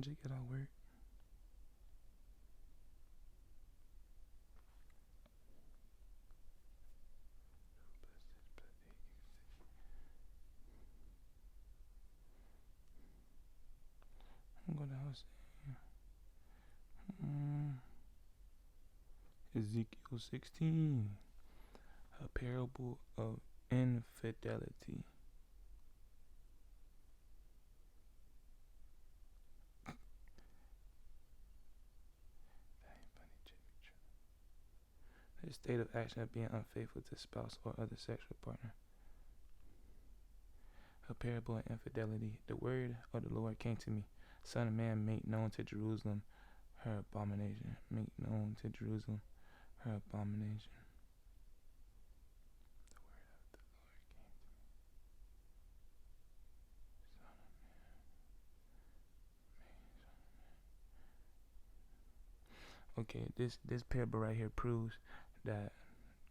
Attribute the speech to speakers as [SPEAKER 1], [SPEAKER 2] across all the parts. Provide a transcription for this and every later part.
[SPEAKER 1] just get out work. I'm going to house. Ezekiel 16, a parable of infidelity. The state of action of being unfaithful to spouse or other sexual partner. A parable of infidelity. The word of the Lord came to me. Son of man, make known to Jerusalem her abomination. Make known to Jerusalem her abomination. Okay, this parable right here proves that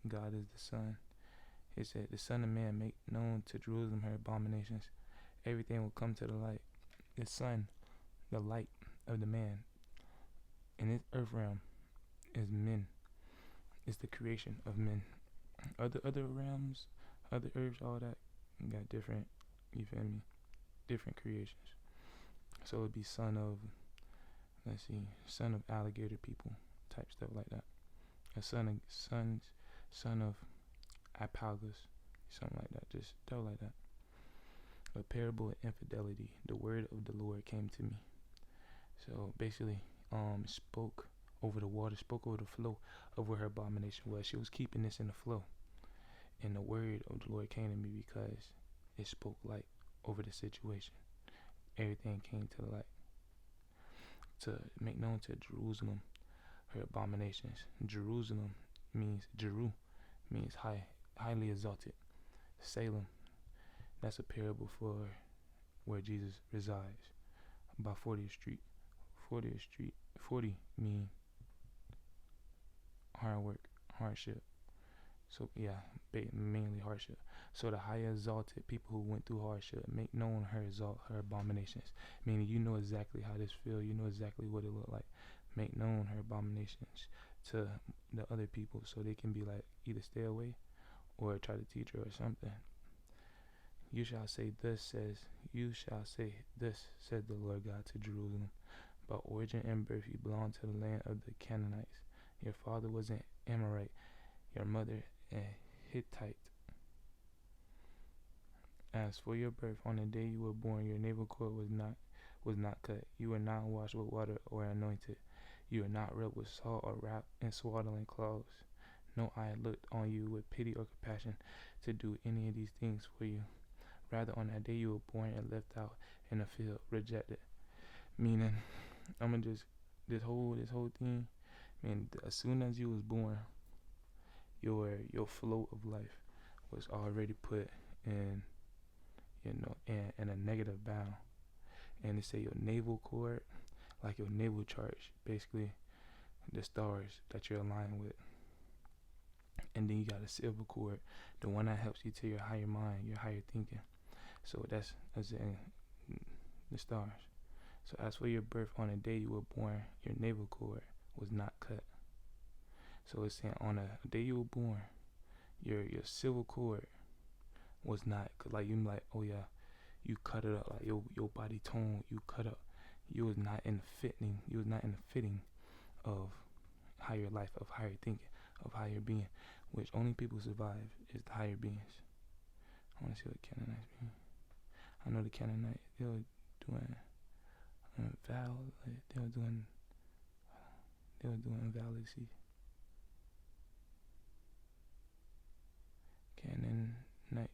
[SPEAKER 1] God is the Son. It said, the Son of Man make known to Jerusalem her abominations. Everything will come to the light. The Son, the light of the man, in this earth realm is men. It's the creation of men. Other realms, other earths, all that got different, you feel me? Different creations. So it'd be son of, let's see, son of alligator people, type stuff like that. A son of alpagas, something like that. Just stuff like that. A parable of infidelity. The word of the Lord came to me. So basically, spoke over the water, spoke over the flow of where her abomination was. She was keeping this in the flow. And the word of the Lord came to me because it spoke light over the situation. Everything came to the light. To make known to Jerusalem her abominations. Jerusalem means highly exalted. Salem, that's a parable for where Jesus resides. By 40th Street. 40 mean hard work, hardship. So yeah, mainly hardship. So the high exalted people who went through hardship make known her abominations. Meaning you know exactly how this feel. You know exactly what it look like. Make known her abominations to the other people, so they can be like either stay away or try to teach her or something. You shall say this, says the Lord God to Jerusalem. By origin and birth you belong to the land of the Canaanites. Your father was an Amorite, your mother a Hittite. As for your birth, on the day you were born, your navel cord was not cut. You were not washed with water or anointed. You were not rubbed with salt or wrapped in swaddling clothes. No eye looked on you with pity or compassion to do any of these things for you. Rather, on that day you were born and left out in the field, rejected. Meaning, this whole thing. Man, as soon as you was born, your flow of life was already put in, in a negative bound. And they say your navel cord, like your navel charge, basically the stars that you're aligned with. And then you got a silver cord, the one that helps you to your higher mind, your higher thinking. So that's in the stars. So as for your birth, on the day you were born, your navel cord was not cut. So it's saying on the day you were born, your silver cord was not, cause like you like, oh yeah, you cut it up, like your body tone, you cut up. You was not in the fitting of higher life, of higher thinking, of higher being, which only people survive is the higher beings. I want to see what Canaanites mean. I know the Canaanites, they were doing they were doing invalidity. Canaanites.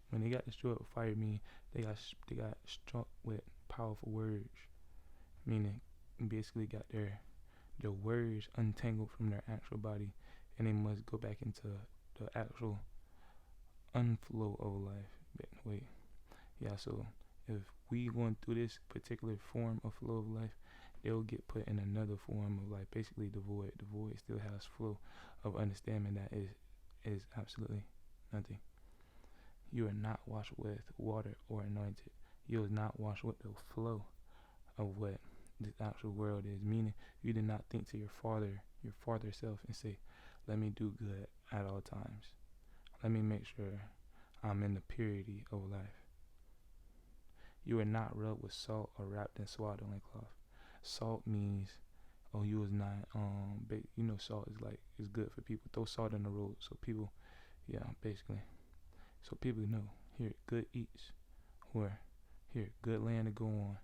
[SPEAKER 1] When they got destroyed with fire, meaning they got struck with powerful words, meaning basically got their words untangled from their actual body, and they must go back into the actual unflow of life. Wait, yeah. So if we going through this particular form of flow of life, they'll get put in another form of life. Basically, the void. The void still has flow of understanding that is absolutely nothing. You are not washed with water or anointed. You are not washed with the flow of what the actual world is. Meaning, you did not think to your father self, and say, "Let me do good at all times. Let me make sure I'm in the purity of life." You are not rubbed with salt or wrapped in swaddling cloth. Salt means, oh, you was not salt is good for people. Throw salt in the road so people, yeah, basically, so people know here good eats, or here good land to go on.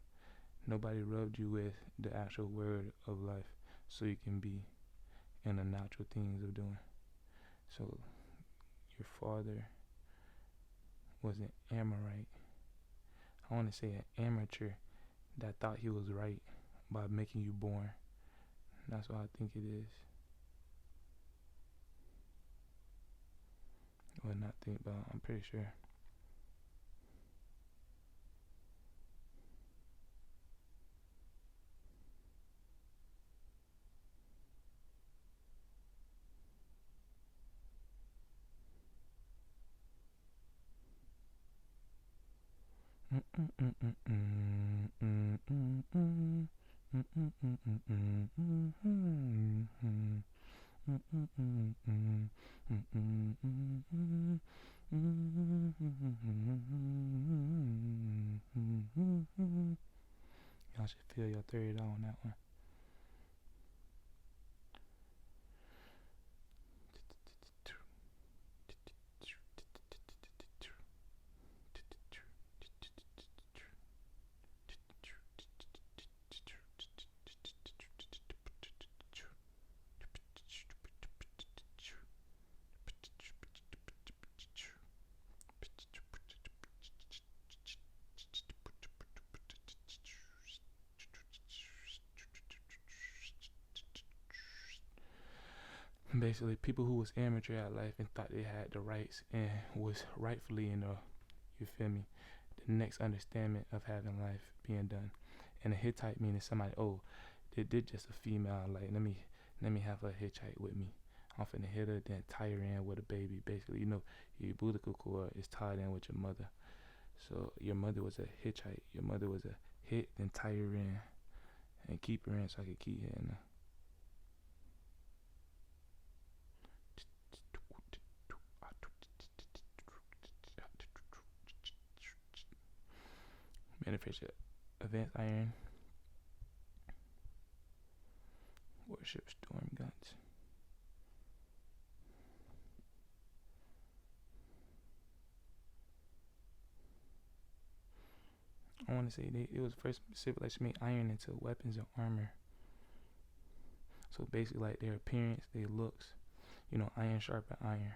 [SPEAKER 1] Nobody rubbed you with the actual word of life, so you can be in the natural things of doing. So your father was an Amorite. I want to say an amateur that thought he was right by making you born. That's what I think it is. Well, not think, but I'm pretty sure. Y'all should feel your third on that one. Basically, people who was amateur at life and thought they had the rights and was rightfully in the, you feel me, the next understanding of having life being done. And a Hittite meaning somebody, oh, they did just a female, like let me have her hitchhike with me. I'm finna hit her, then tie her in with a baby. Basically, your umbilical cord is tied in with your mother. So your mother was a hitchhike. Your mother was a hit, then tie her in and keep her in so I could keep hitting her. Manufacture advanced iron. Warship storm guns. I want to say it was first civilization made iron into weapons and armor. So basically, like their appearance, their looks, iron sharpened iron.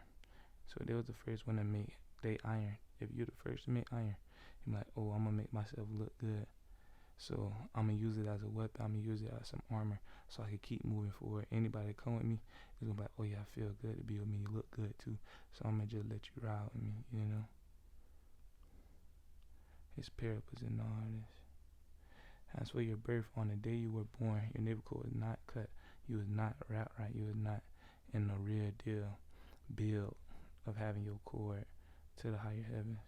[SPEAKER 1] So they was the first one to make they iron. If you're the first to make iron, you're like, oh, I'm gonna make myself look good. So I'm gonna use it as a weapon. I'm gonna use it as some armor, so I can keep moving forward. Anybody that come with me is gonna be like, oh yeah, I feel good to be with me. You look good too. So I'm gonna just let you ride with me. His purpose in all this. As for your birth, on the day you were born, your navel cord was not cut. You was not wrapped right. You was not in the real deal build of having your cord to the higher heavens.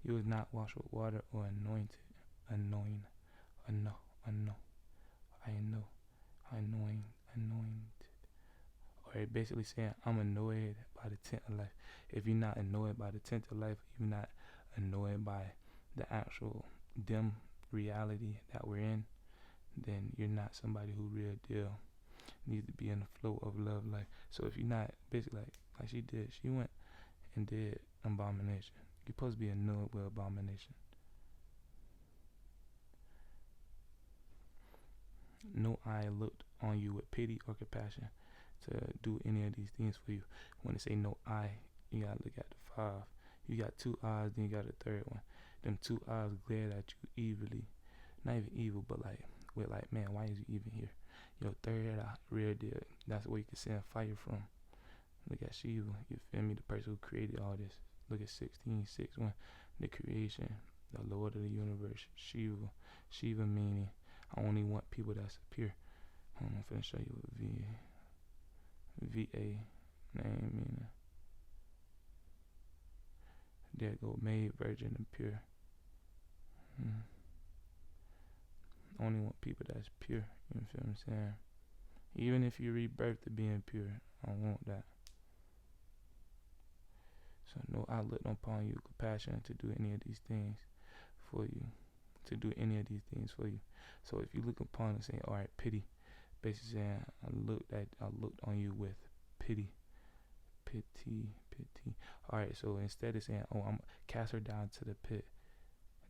[SPEAKER 1] You was not washed with water or anointed. Anointed. Or basically saying, I'm annoyed by the tent of life. If you're not annoyed by the tent of life, you're not annoyed by the actual dim reality that we're in, then you're not somebody who real deal needs to be in the flow of love life. So if you're not, basically like she did, she went and did abomination. You're supposed to be annoyed with abomination. No eye looked on you with pity or compassion to do any of these things for you. When they say no eye, you gotta look at the five. You got two eyes, then you got a third one. Them two eyes glared at you evilly. Not even evil, but like with like, man, why is you even here? Your third eye, real deal. That's where you can send fire from. Look at Shiva, you feel me? The person who created all this. Look at 16:6:1, the creation, the Lord of the universe, Shiva. Shiva meaning, I only want people that's pure. I'm finna show you what VA name meaning. There go, made, virgin, and pure. Only want people that's pure. You feel what I'm saying? Even if you rebirth to being pure, I don't want that. So no, I look upon you compassion to do any of these things for you. To do any of these things for you. So if you look upon and say, all right, pity, basically saying, I looked on you with pity. Pity. All right, so instead of saying, oh, I'm cast her down to the pit.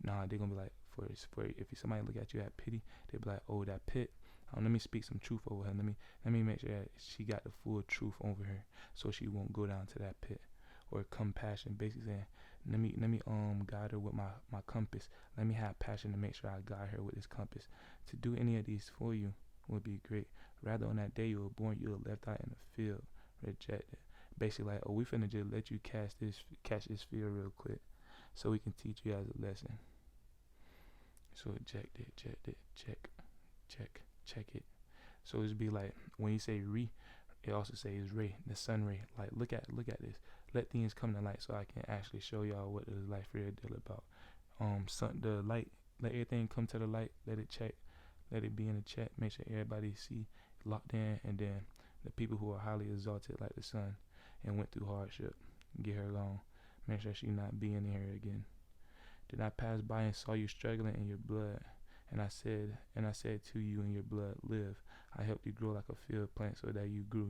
[SPEAKER 1] Nah, they're gonna be like, if somebody look at you at pity, they be like, oh, that pit. Let me speak some truth over her. Let me make sure that she got the full truth over her, so she won't go down to that pit. Or compassion, basically saying, let me guide her with my compass. Let me have passion to make sure I guide her with this compass. To do any of these for you would be great. Rather, on that day you were born, you were left out in the field, rejected. Basically like, oh, we finna just let you catch this field real quick, so we can teach you as a lesson. So check it. So it's be like, when you say re, it also says ray, the sun ray. Like, look at this. Let things come to light so I can actually show y'all what this life real deal about. The light, let everything come to the light. Let it be in the chat. Make sure everybody see locked in, and then the people who are highly exalted like the sun and went through hardship, get her gone. Make sure she not be in here again. Then I passed by and saw you struggling in your blood, and I said to you in your blood, live. I helped you grow like a field plant, so that you grew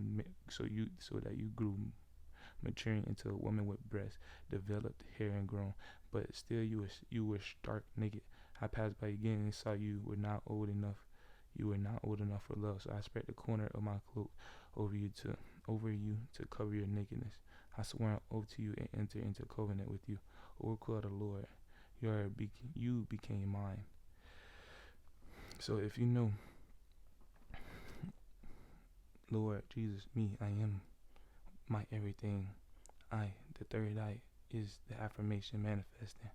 [SPEAKER 1] maturing into a woman with breasts, developed hair and grown. But still you were stark naked. I passed by again and saw you were not old enough. You were not old enough for love, so I spread the corner of my cloak over you to cover your nakedness. I swear over to you and enter into covenant with you. Oracle of the Lord, you became mine. So if you know, Lord Jesus, me, I am my everything. The third eye, is the affirmation manifesting.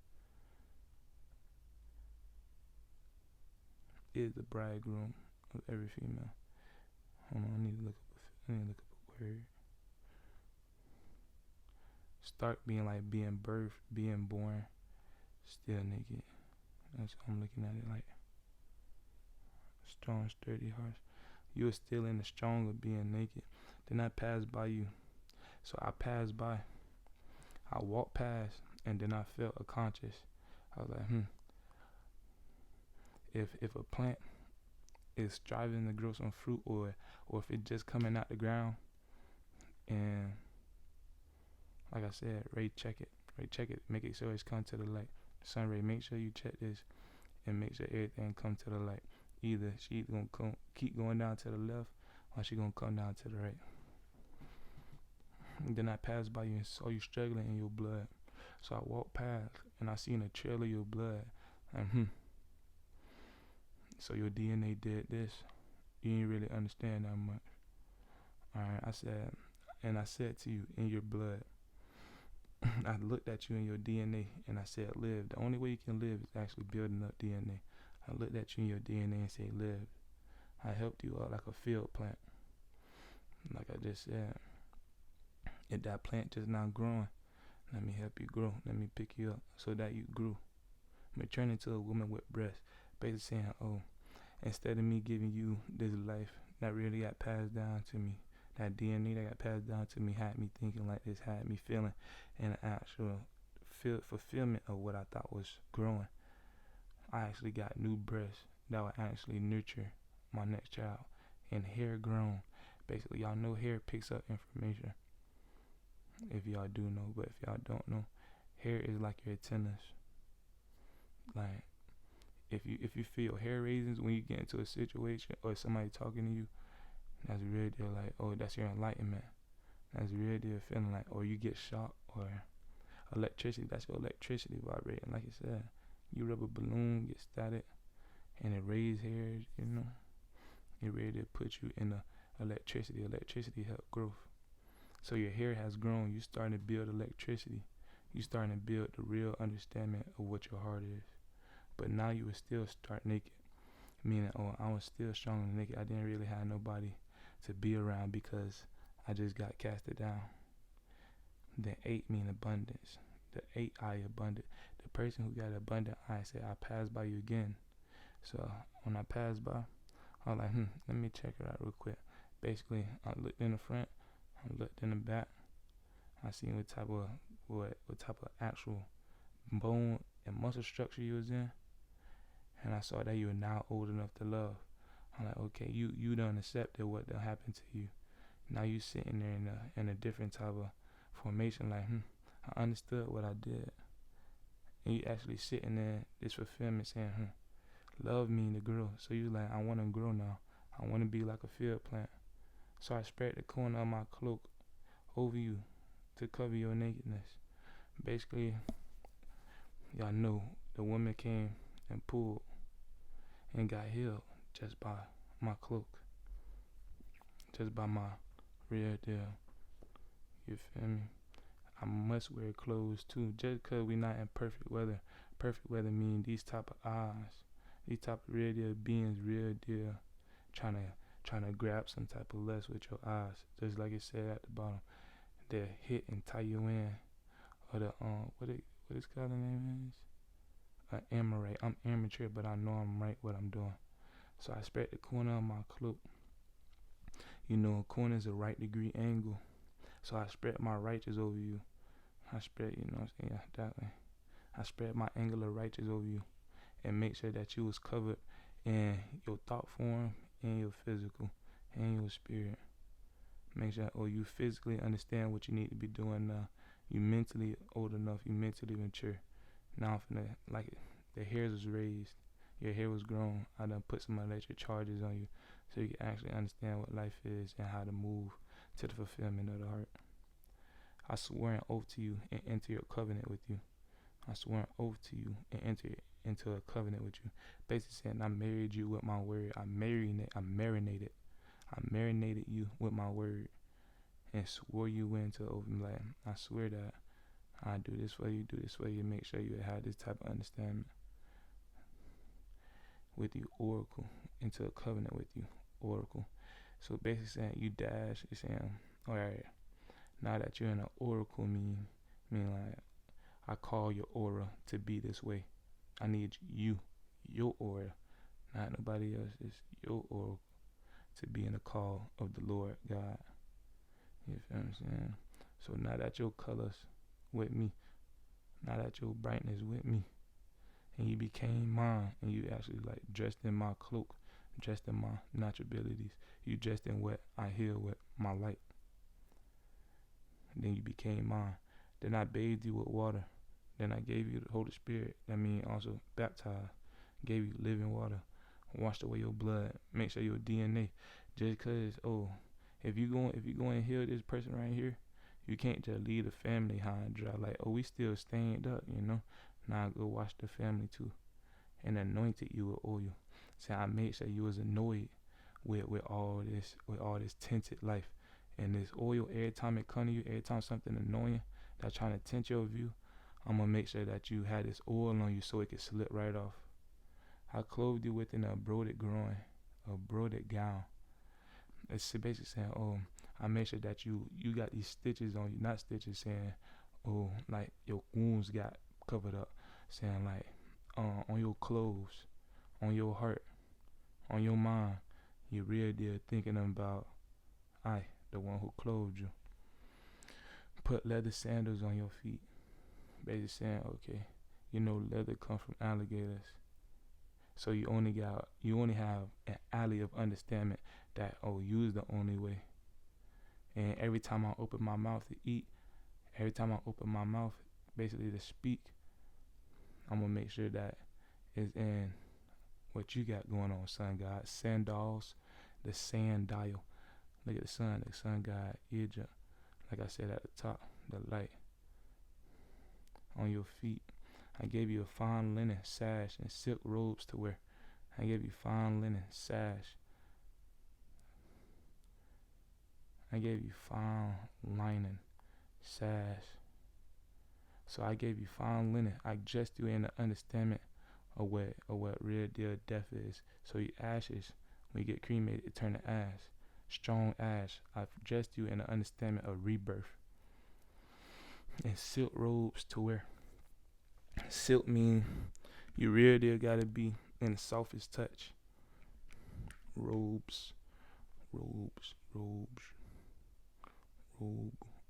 [SPEAKER 1] Is the bridegroom of every female. Hold on, I need to look up a word. Start being like being birthed, being born, still naked. That's how I'm looking at it like. Strong, sturdy hearts. You are still in the strong of being naked. Then I passed by you. So I passed by. I walked past, and then I felt unconscious. I was like, If a plant is striving to grow some fruit, or if it's just coming out the ground, and like I said, check it, make it sure it's come to the light. Sun ray, make sure you check this and make sure everything come to the light. Either she's gonna keep going down to the left, or she gonna come down to the right. And then I passed by you and saw you struggling in your blood. So I walked past and I seen a trail of your blood. And so your DNA did this. You didn't really understand that much. Alright, I said to you in your blood, I looked at you in your DNA and I said, live. The only way you can live is actually building up DNA. I looked at you in your DNA and said, live. I helped you out like a field plant. Like I just said, if that plant just not growing, let me help you grow. Let me pick you up so that you grew. Maturing into a woman with breasts. Basically saying, oh, instead of me giving you this life that really got passed down to me, that DNA that got passed down to me had me thinking like this, had me feeling an actual fulfillment of what I thought was growing. I actually got new breasts that will actually nurture my next child. And hair grown. Basically, y'all know hair picks up information. If y'all do know, but if y'all don't know, hair is like your antennas. Like, if you feel hair raisins when you get into a situation or somebody talking to you, that's real deal. Like, oh, that's your enlightenment. That's real deal feeling like, or you get shocked, or electricity. That's your electricity vibrating. Like I said, you rub a balloon, get static. and it raised hairs, it ready to put you in the electricity. Electricity help growth. So your hair has grown. You starting to build electricity. You starting to build the real understanding of what your heart is. But now you would still start naked. Meaning, I was still strong and naked. I didn't really have nobody to be around because I just got casted down. Then 8 mean abundance. The 8 eye abundant. The person who got abundant eye said, I passed by you again. So when I passed by, I was like, let me check it out real quick. Basically, I looked in the front, I looked in the back. I seen what type of actual bone and muscle structure you was in, and I saw that you were now old enough to love. I'm like, okay, you done accepted what done happened to you. Now you sitting there in a different type of formation. Like, I understood what I did, and you actually sitting there this fulfillment saying, love me to grow. So you like, I want to grow now. I want to be like a field plant. So I spread the corner of my cloak over you to cover your nakedness. Basically, y'all know the woman came and pulled and got healed just by my cloak, just by my real deal. You feel me? I must wear clothes too, just cause we not in perfect weather. Perfect weather mean these type of eyes, these type of real deal beings, real deal, trying to grab some type of lust with your eyes, just like it said at the bottom. They'll hit and tie you in, or the what its called the name is, amateur. I'm amateur, but I know I'm right what I'm doing. So I spread the corner of my cloak. A corner is a right degree angle. So I spread my righteous over you. I spread, that way. I spread my angle of righteous over you and make sure that you was covered in your thought form, in your physical, and your spirit. Make sure, you physically understand what you need to be doing now. You mentally old enough, you mentally mature. Now I'm finna, like, the hairs was raised, your hair was grown. I done put some electric charges on you so you can actually understand what life is and how to move to the fulfillment of the heart. I swear an oath to you and enter your covenant with you. I swear an oath to you and enter into a covenant with you. Basically saying I married you with my word. I marinated you with my word and swore you into open like I swear that I do this for you, make sure you have this type of understanding with you, oracle, into a covenant with you, oracle. So basically saying you dash, it's saying, alright, now that you're in an oracle mean like I call your aura to be this way. I need you, your aura, not nobody else, it's your aura to be in the call of the Lord God. You feel what I'm saying? So now that your colors with me, now that your brightness with me, and you became mine, and you actually like dressed in my cloak, dressed in my natural abilities, you dressed in what I heal with my light. And then you became mine. Then I bathed you with water. Then I gave you the Holy Spirit. That means also baptized. Gave you living water. Washed away your blood. Make sure your DNA. Just cause, if you go and heal this person right here, you can't just leave the family high and dry. Like, we still stained up, Now I go wash the family too. And anointed you with oil. So I made sure you was annoyed with all this tinted life. And this oil, every time it come to you, every time something annoying that's trying to tint your view, I'm going to make sure that you had this oil on you so it could slip right off. I clothed you within a broidered groin, a broidered gown. It's basically saying, I make sure that you got these stitches on you, not stitches saying, like your wounds got covered up. Saying like, on your clothes, on your heart, on your mind, you real deal thinking about I, the one who clothed you. Put leather sandals on your feet. Basically saying, okay, leather comes from alligators. So you only have an alley of understanding that you's the only way. And every time I open my mouth to eat, every time I open my mouth basically to speak, I'm gonna make sure that it's in what you got going on, sun god. Sandals, the sand dial. Look at the sun god, Egypt. Like I said at the top, the light on your feet. I gave you a fine linen sash and silk robes to wear. I gave you fine linen sash. I gave you fine linen sash. So I gave you fine linen. I dressed you in the understanding of what real deal death is. So your ashes, when you get cremated, it turn to ash. Strong ash. I've dressed you in the understanding of rebirth. And silk robes to wear. Silk mean you real deal gotta be in the softest touch. Robes, robes, robes,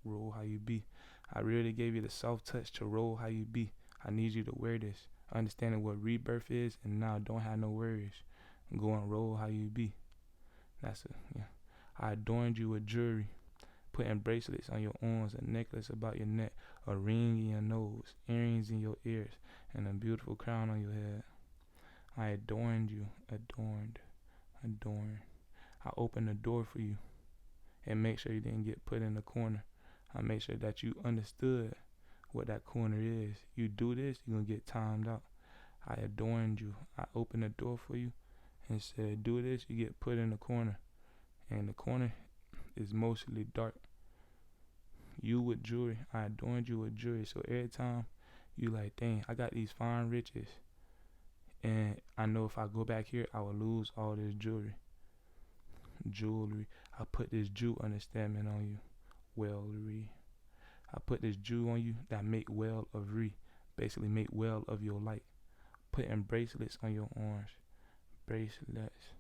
[SPEAKER 1] roll how you be. I really gave you the soft touch to roll how you be. I need you to wear this, understanding what rebirth is, and now don't have no worries. Go and roll how you be. That's it. Yeah. I adorned you with jewelry, putting bracelets on your arms, a necklace about your neck, a ring in your nose, earrings in your ears, and a beautiful crown on your head. I adorned you, adorned. I opened the door for you and make sure you didn't get put in the corner. I make sure that you understood what that corner is. You do this, you're going to get timed out. I adorned you. I opened the door for you and said, do this, you get put in the corner. And the corner is mostly dark. You with jewelry. I adorned you with jewelry. So every time you like, dang, I got these fine riches. And I know if I go back here, I will lose all this jewelry. I put this Jew understanding on you. Wellry. I put this Jew on you that make well of re. Basically make well of your light. Putting bracelets on your arms. Bracelets.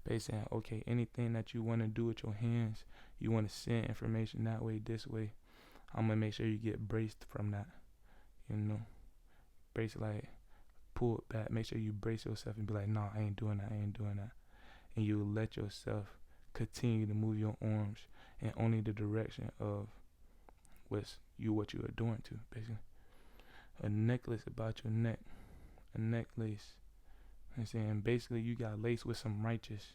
[SPEAKER 1] Basically, okay, anything that you want to do with your hands, you want to send information that way, this way, I'm going to make sure you get braced from that. You know? Brace like, pull it back. Make sure you brace yourself and be like, nah, I ain't doing that. And you let yourself continue to move your arms in only the direction of what you're doing to, basically. A necklace about your neck. A necklace. I'm saying basically you got laced with some righteous.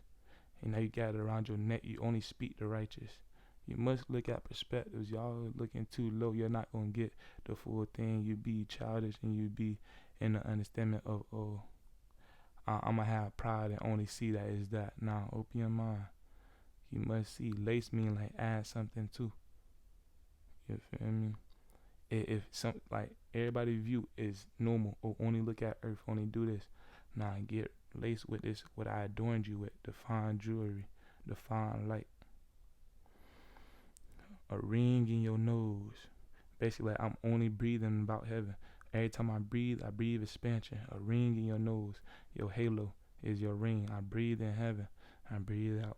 [SPEAKER 1] And now you got it around your neck. You only speak the righteous. You must look at perspectives. Y'all looking too low. You're not going to get the full thing. You be childish and you be in the understanding of, oh, I'm going to have pride and only see that is that. Now, open your mind. You must see. Lace mean like add something too. You feel me? If some like everybody's view is normal or only look at earth, only do this. Now get laced with this, what I adorned you with, the fine jewelry, the fine light. A ring in your nose. Basically like I'm only breathing about heaven. Every time I breathe expansion. A ring in your nose. Your halo is your ring. I breathe in heaven. I breathe out.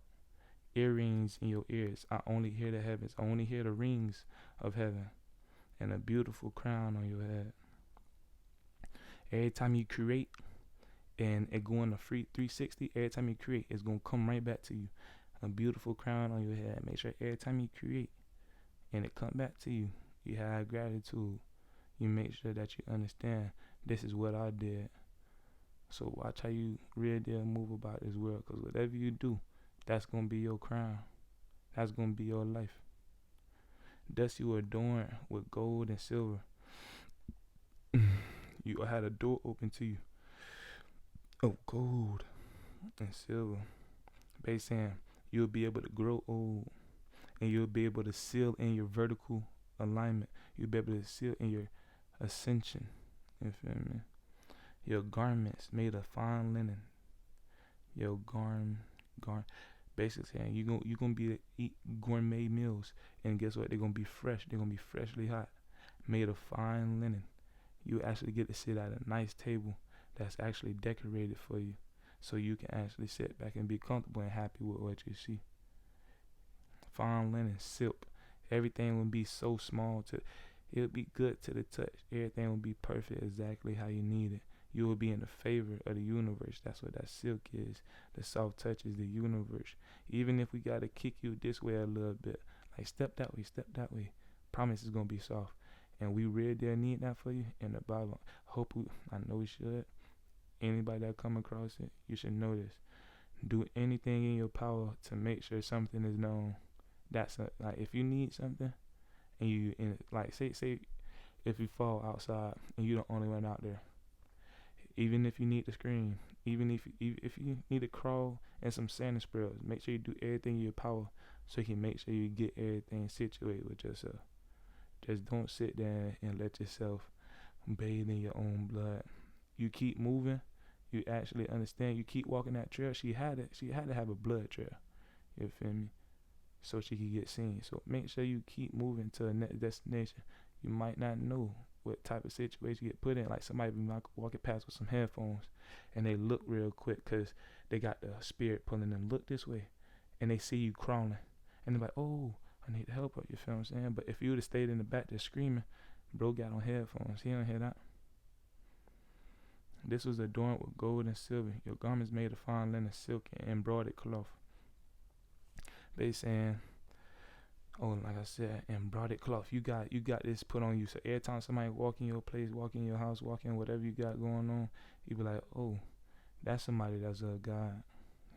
[SPEAKER 1] Earrings in your ears. I only hear the heavens. I only hear the rings of heaven. And a beautiful crown on your head. Every time you create and it go on a free 360, every time you create, it's going to come right back to you. A beautiful crown on your head. Make sure every time you create and it come back to you, you have gratitude. You make sure that you understand this is what I did. So watch how you real deal move about this world, because whatever you do, that's going to be your crown. That's going to be your life. Thus you adorn with gold and silver. You had a door open to you of gold and silver. Based saying you'll be able to grow old and you'll be able to seal in your vertical alignment. You'll be able to seal in your ascension. You feel me? Your garments made of fine linen. Your basically saying you gonna be eat gourmet meals, and guess what? They're gonna be fresh. They're gonna be freshly hot, made of fine linen. You actually get to sit at a nice table that's actually decorated for you, so you can actually sit back and be comfortable and happy with what you see. Fine linen, silk, everything will be so small it would be good to the touch. Everything will be perfect exactly how you need it. You will be in the favor of the universe. That's what that silk is. The soft touch is the universe. Even if we got to kick you this way a little bit, like step that way. Promise it's going to be soft. And we really did need that for you in the Bible. I know we should. Anybody that come across it, you should know this. Do anything in your power to make sure something is known. That's like if you need something, and like say if you fall outside and you the only one out there, Even if you need to scream, even if you need to crawl in some sand spills, make sure you do everything in your power so you can make sure you get everything situated with yourself. Just don't sit there and let yourself bathe in your own blood. You keep moving. You actually understand. You keep walking that trail. She had it. She had to have a blood trail. You feel me? So she could get seen. So make sure you keep moving to the next destination. You might not know what type of situation you get put in. Like somebody be walking past with some headphones, and they look real quick because they got the spirit pulling them. Look this way, and they see you crawling, and they're like, "Oh, I need help." You feel what I'm saying? But if you would have stayed in the back just screaming, bro got on headphones. He don't hear that. This was adorned with gold and silver. Your garments made of fine linen, silk, and embroidered cloth. They saying, oh, like I said, embroidered cloth. You got this put on you. So every time somebody walk in your place, walk in your house, walk in whatever you got going on, you be like, oh, that's somebody that's of God.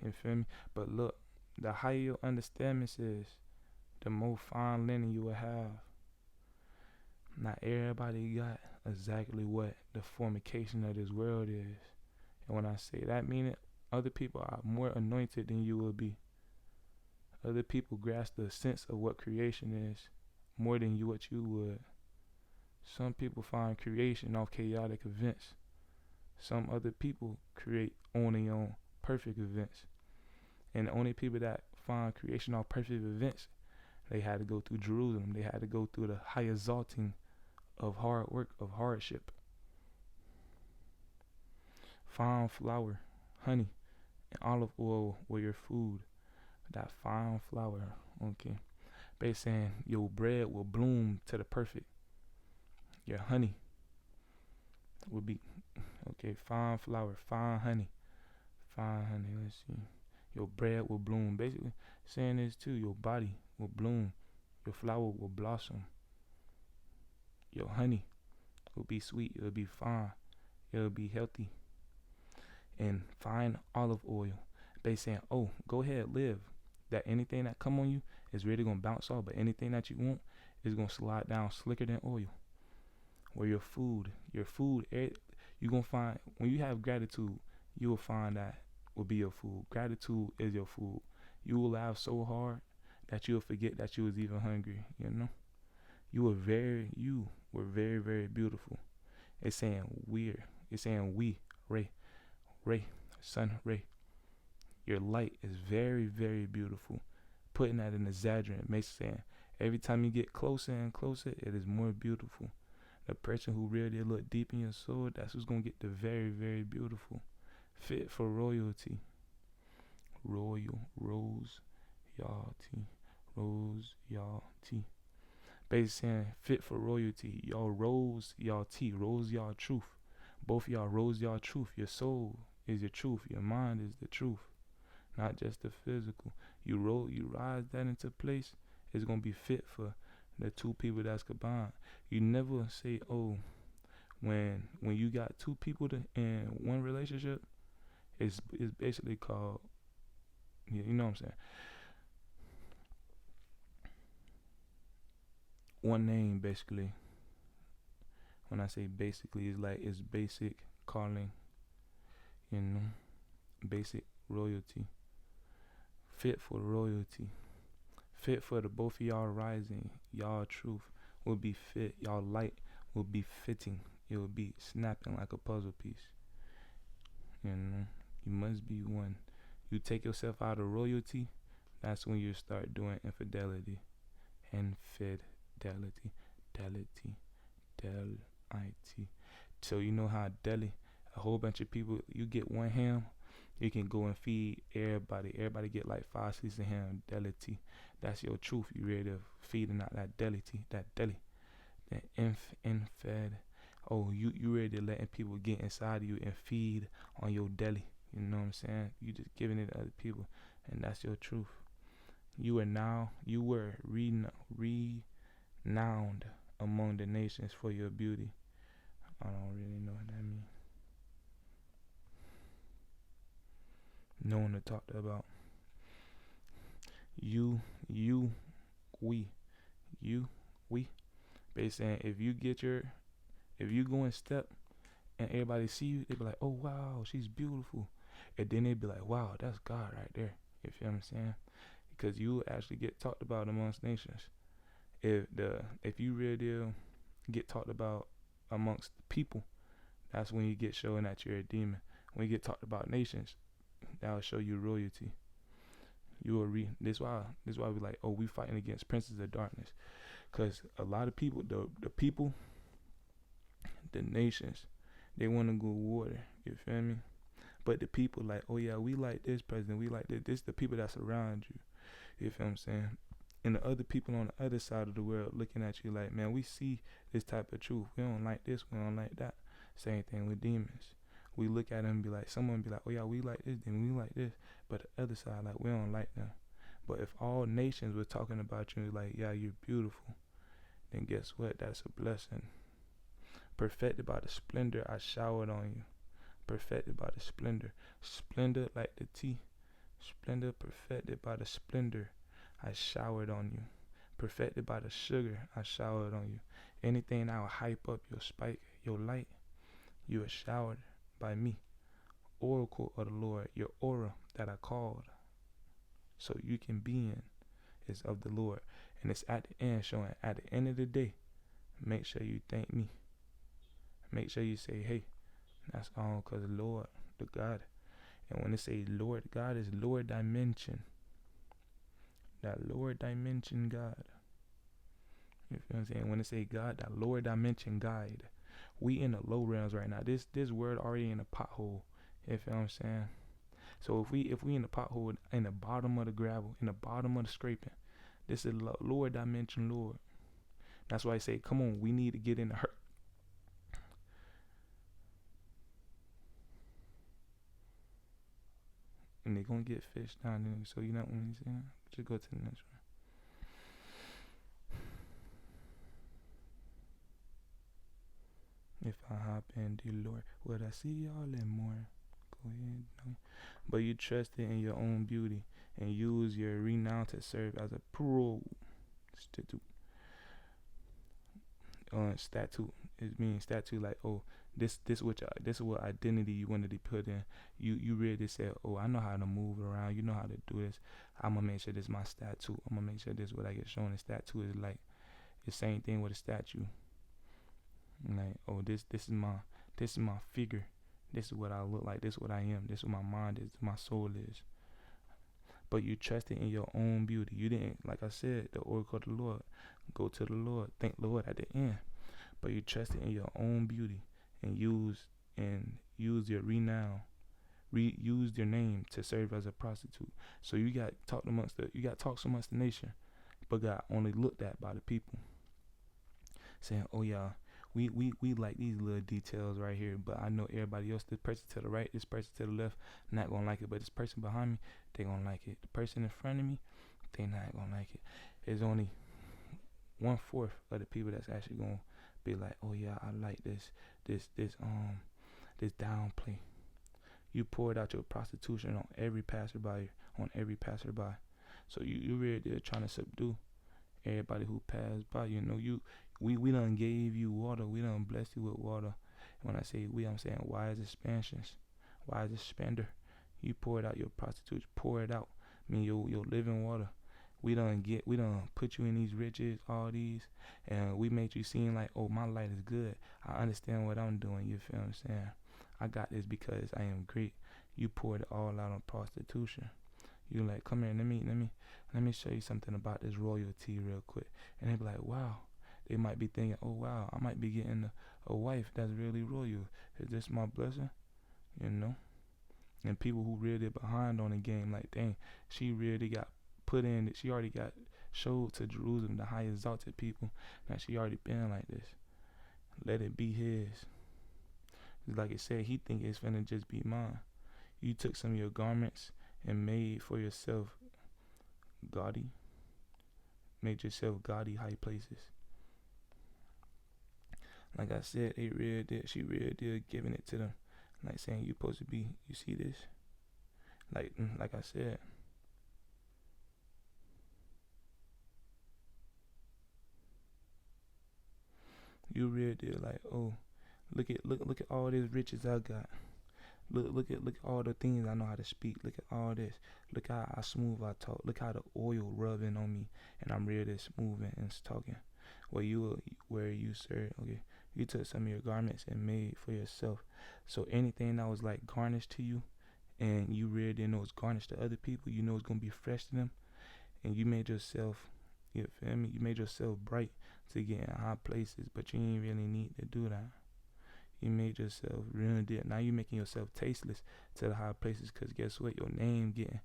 [SPEAKER 1] You feel me? But look, the higher your understanding is, the more fine linen you will have. Not everybody got exactly what the formication of this world is. And when I say that, meaning other people are more anointed than you will be. Other people grasp the sense of what creation is more than what you would. Some people find creation off chaotic events. Some other people create on their own perfect events. And the only people that find creation off perfect events, they had to go through Jerusalem. They had to go through the high exalting of hard work, of hardship. Fine flour, honey, and olive oil were your food. That fine flour, okay. They saying your bread will bloom to the perfect. Your honey will be, okay, fine flour, fine honey. Fine honey, let's see. Your bread will bloom. Basically saying this too, your body will bloom. Your flower will blossom. Your honey will be sweet. It'll be fine. It'll be healthy. And fine olive oil. They saying, oh, go ahead, live. That anything that come on you is really going to bounce off. But anything that you want is going to slide down slicker than oil. Where your food, you're going to find, when you have gratitude, you will find that will be your food. Gratitude is your food. You will laugh so hard that you'll forget that you was even hungry, you know? You were very, very beautiful. It's saying we, Ray, son Ray. Your light is very, very beautiful. Putting that in exaggerant makes saying every time you get closer and closer, it is more beautiful. The person who really look deep in your soul, that's who's gonna get the very, very beautiful. Fit for royalty. Royal, rose, y'all tea. Basically saying fit for royalty. Y'all rose, y'all tea, rose y'all truth. Both y'all rose y'all truth. Your soul is your truth. Your mind is the truth. Not just the physical. You rise that into place, it's gonna be fit for the two people that's combined. You never say, oh, when you got two people in one relationship, it's basically called, you know what I'm saying? One name basically. When I say basically, it's like it's basic calling, you know, basic royalty. Fit for royalty. Fit for the both of y'all rising. Y'all truth will be fit. Y'all light will be fitting. It will be snapping like a puzzle piece. You know, you must be one. You take yourself out of royalty, that's when you start doing infidelity. Infidelity. Delity. So you know how deli, a whole bunch of people, you get one ham, you can go and feed everybody. Everybody get like 5 slices of ham. Delity. That's your truth. You ready to feeding out that delity, that deli. That infed. Oh, you ready to letting people get inside of you and feed on your deli. You know what I'm saying? You just giving it to other people, and that's your truth. You were renowned among the nations for your beauty. I don't really know what that means. Known to talk about. We. Basically saying if you go in step and everybody see you, they be like, oh wow, she's beautiful. And then they be like, wow, that's God right there. You feel what I'm saying? Because you will actually get talked about amongst nations. If you really do get talked about amongst the people, that's when you get showing that you're a demon. When you get talked about nations, that'll show you royalty. You will this why we like, oh, we fighting against princes of darkness. Cause a lot of people, the people, the nations, they want to go water. You feel me? But the people like, oh yeah, we like this president, we like this. This the people that surround you. You feel what I'm saying? And the other people on the other side of the world looking at you like, man, we see this type of truth. We don't like this, we don't like that. Same thing with demons. We look at them and be like, someone be like, oh yeah, we like this, then we like this. But the other side, like, we don't like them. But if all nations were talking about you like, yeah, you're beautiful, then guess what? That's a blessing. Perfected by the splendor I showered on you. Perfected by the splendor. Splendor like the tea. Splendor perfected by the splendor I showered on you. Perfected by the sugar I showered on you. Anything that will hype up your spike, your light, you are showered by me. Oracle of the Lord, your aura that I called, so you can be in, is of the Lord. And it's at the end showing, at the end of the day, make sure you thank me. Make sure you say, hey, that's all because of Lord, the God. And when they say Lord God, is Lord dimension. That Lord dimension God. You feel what I'm saying? When they say God, that lower dimension guide. We in the low realms right now. This word already in a pothole. You feel what I'm saying? So if we in the pothole, in the bottom of the gravel, in the bottom of the scraping, this is lower dimension Lord. That's why I say, come on, we need to get in the hurt. And they're going to get fished down there. So you know what I'm saying? Just go to the next one. If I hop in, dear Lord, would I see y'all in more? Go ahead. No. But you trusted in your own beauty and use your renown to serve as a prostitute. Statute. It means statute like, oh, this is what identity you wanted to put in. You really said, oh, I know how to move around. You know how to do this. I'm gonna make sure this is my statute. I'm gonna make sure this is what I get shown. The statute is like the same thing with a statue. Like, oh, this is my figure. This is what I look like. This is what I am. This is what my mind is. My soul is. But you trusted in your own beauty. You didn't, like I said, the oracle of the Lord. Go to the Lord. Thank the Lord at the end. But you trusted in your own beauty and use your renown. Use your name to serve as a prostitute. So you got talked amongst the nation, but got only looked at by the people. Saying, oh yeah, we like these little details right here, but I know everybody else, this person to the right, this person to the left, not gonna like it, but this person behind me, they gonna like it. The person in front of me, they not gonna like it. It's only 1/4 of the people that's actually gonna be like, oh yeah, I like this downplay. You poured out your prostitution on every passerby, So you really did trying to subdue everybody who passed by. You know, we done gave you water. We done blessed you with water. When I say we, I'm saying wise expansions, wise expander. You poured out your prostitution. Pour it out. I mean your living water. We done put you in these riches, all these, and we made you seem like, oh, my light is good. I understand what I'm doing. You feel what I'm saying? I got this because I am great. You poured it all out on prostitution. You like, come here, let me show you something about this royalty real quick. And they be like, wow. They might be thinking, oh wow, I might be getting a wife that's really royal. Is this my blessing? You know? And people who really behind on the game, like, dang, she really got put in, she already got showed to Jerusalem, the high exalted people. Now she already been like this. Let it be his. Like it said, he think it's finna just be mine. You took some of your garments and made for yourself gaudy. Made yourself gaudy high places. Like I said, she really did giving it to them. Like saying, you supposed to be, you see this? Like I said. You really did like, oh, Look at all these riches I got. Look at all the things I know how to speak. Look at all this. Look how smooth I talk. Look how the oil rubbing on me, and I'm really smooth and talking. Where you sir, okay, you took some of your garments and made for yourself. So anything that was like garnished to you, and you really didn't know it's garnished to other people, you know it's gonna be fresh to them, and you made yourself, you feel me? You made yourself bright to get in high places, but you ain't really need to do that. You made yourself really did. Now you making yourself tasteless to the high places, cause guess what? Your name getting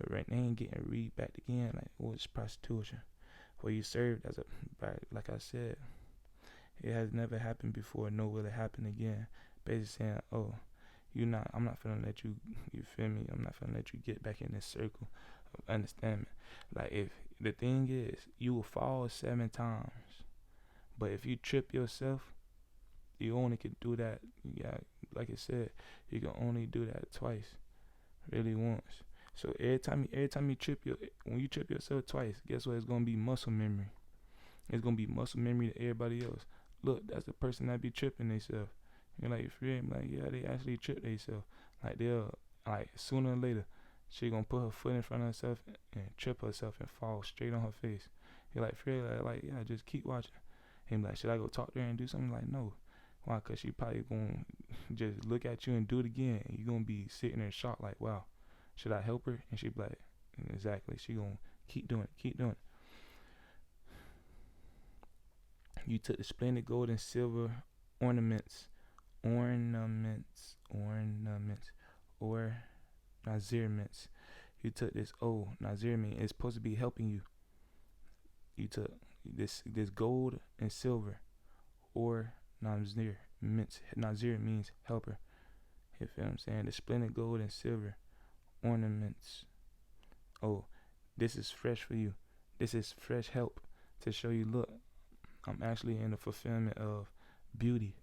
[SPEAKER 1] read back again. Like, oh, it's prostitution. Where you served as a, like I said, it has never happened before, nor will it happen again. Basically saying, oh, I'm not finna let you, you feel me? I'm not finna let you get back in this circle of understanding. Like, if the thing is, you will fall 7 times, but if you trip yourself, you only can do that. Yeah, like I said, you can only do that twice, really once. So every time you when you trip yourself twice, guess what? It's gonna be muscle memory. It's gonna be muscle memory to everybody else. Look, that's the person that be tripping themselves. You're like, friend, like, yeah, they actually trip themselves. Like, they'll, like, sooner or later, she gonna put her foot in front of herself and trip herself and fall straight on her face. You're like, friend, like, yeah, just keep watching. And like, should I go talk to her and do something? Like, no. Why? Cause she probably gonna just look at you and do it again, and you gonna be sitting there shocked, like, wow, should I help her? And she be like, exactly. She gonna keep doing it. You took the splendid gold and silver ornaments, or nazirments. You took this. Oh, nazir mean it's supposed to be helping you. You took this gold and silver, or nazir means helper. You feel what I'm saying? The splendid gold and silver ornaments. Oh, this is fresh for you. This is fresh help to show you, look, I'm actually in the fulfillment of beauty.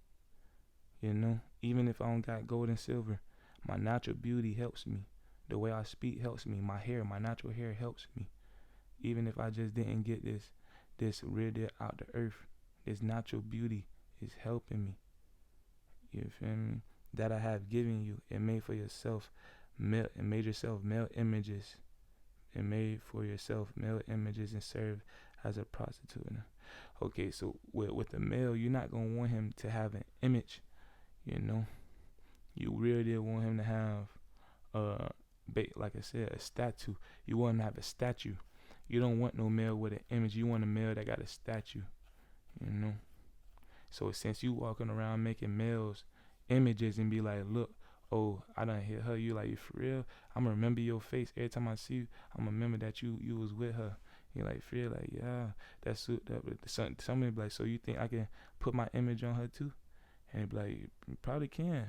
[SPEAKER 1] You know, even if I don't got gold and silver, my natural beauty helps me. The way I speak helps me. My natural hair helps me. Even if I just didn't get this reared out the earth, this natural beauty is helping me. You feel me? That I have given you and made for yourself, made yourself male images, and made for yourself male images and serve as a prostitute. Okay, so with the male, you're not gonna want him to have an image. You know, you really did want him to have, like I said, a statue. You want him to have a statue. You don't want no male with an image. You want a male that got a statue. You know. So since you walking around making males images and be like, look, oh, I done hit her. You like, you for real? I'm gonna remember your face every time I see you. I'm gonna remember that you was with her. You like, feel like, yeah, that's that. Somebody be like, so you think I can put my image on her too? And be like, you probably can.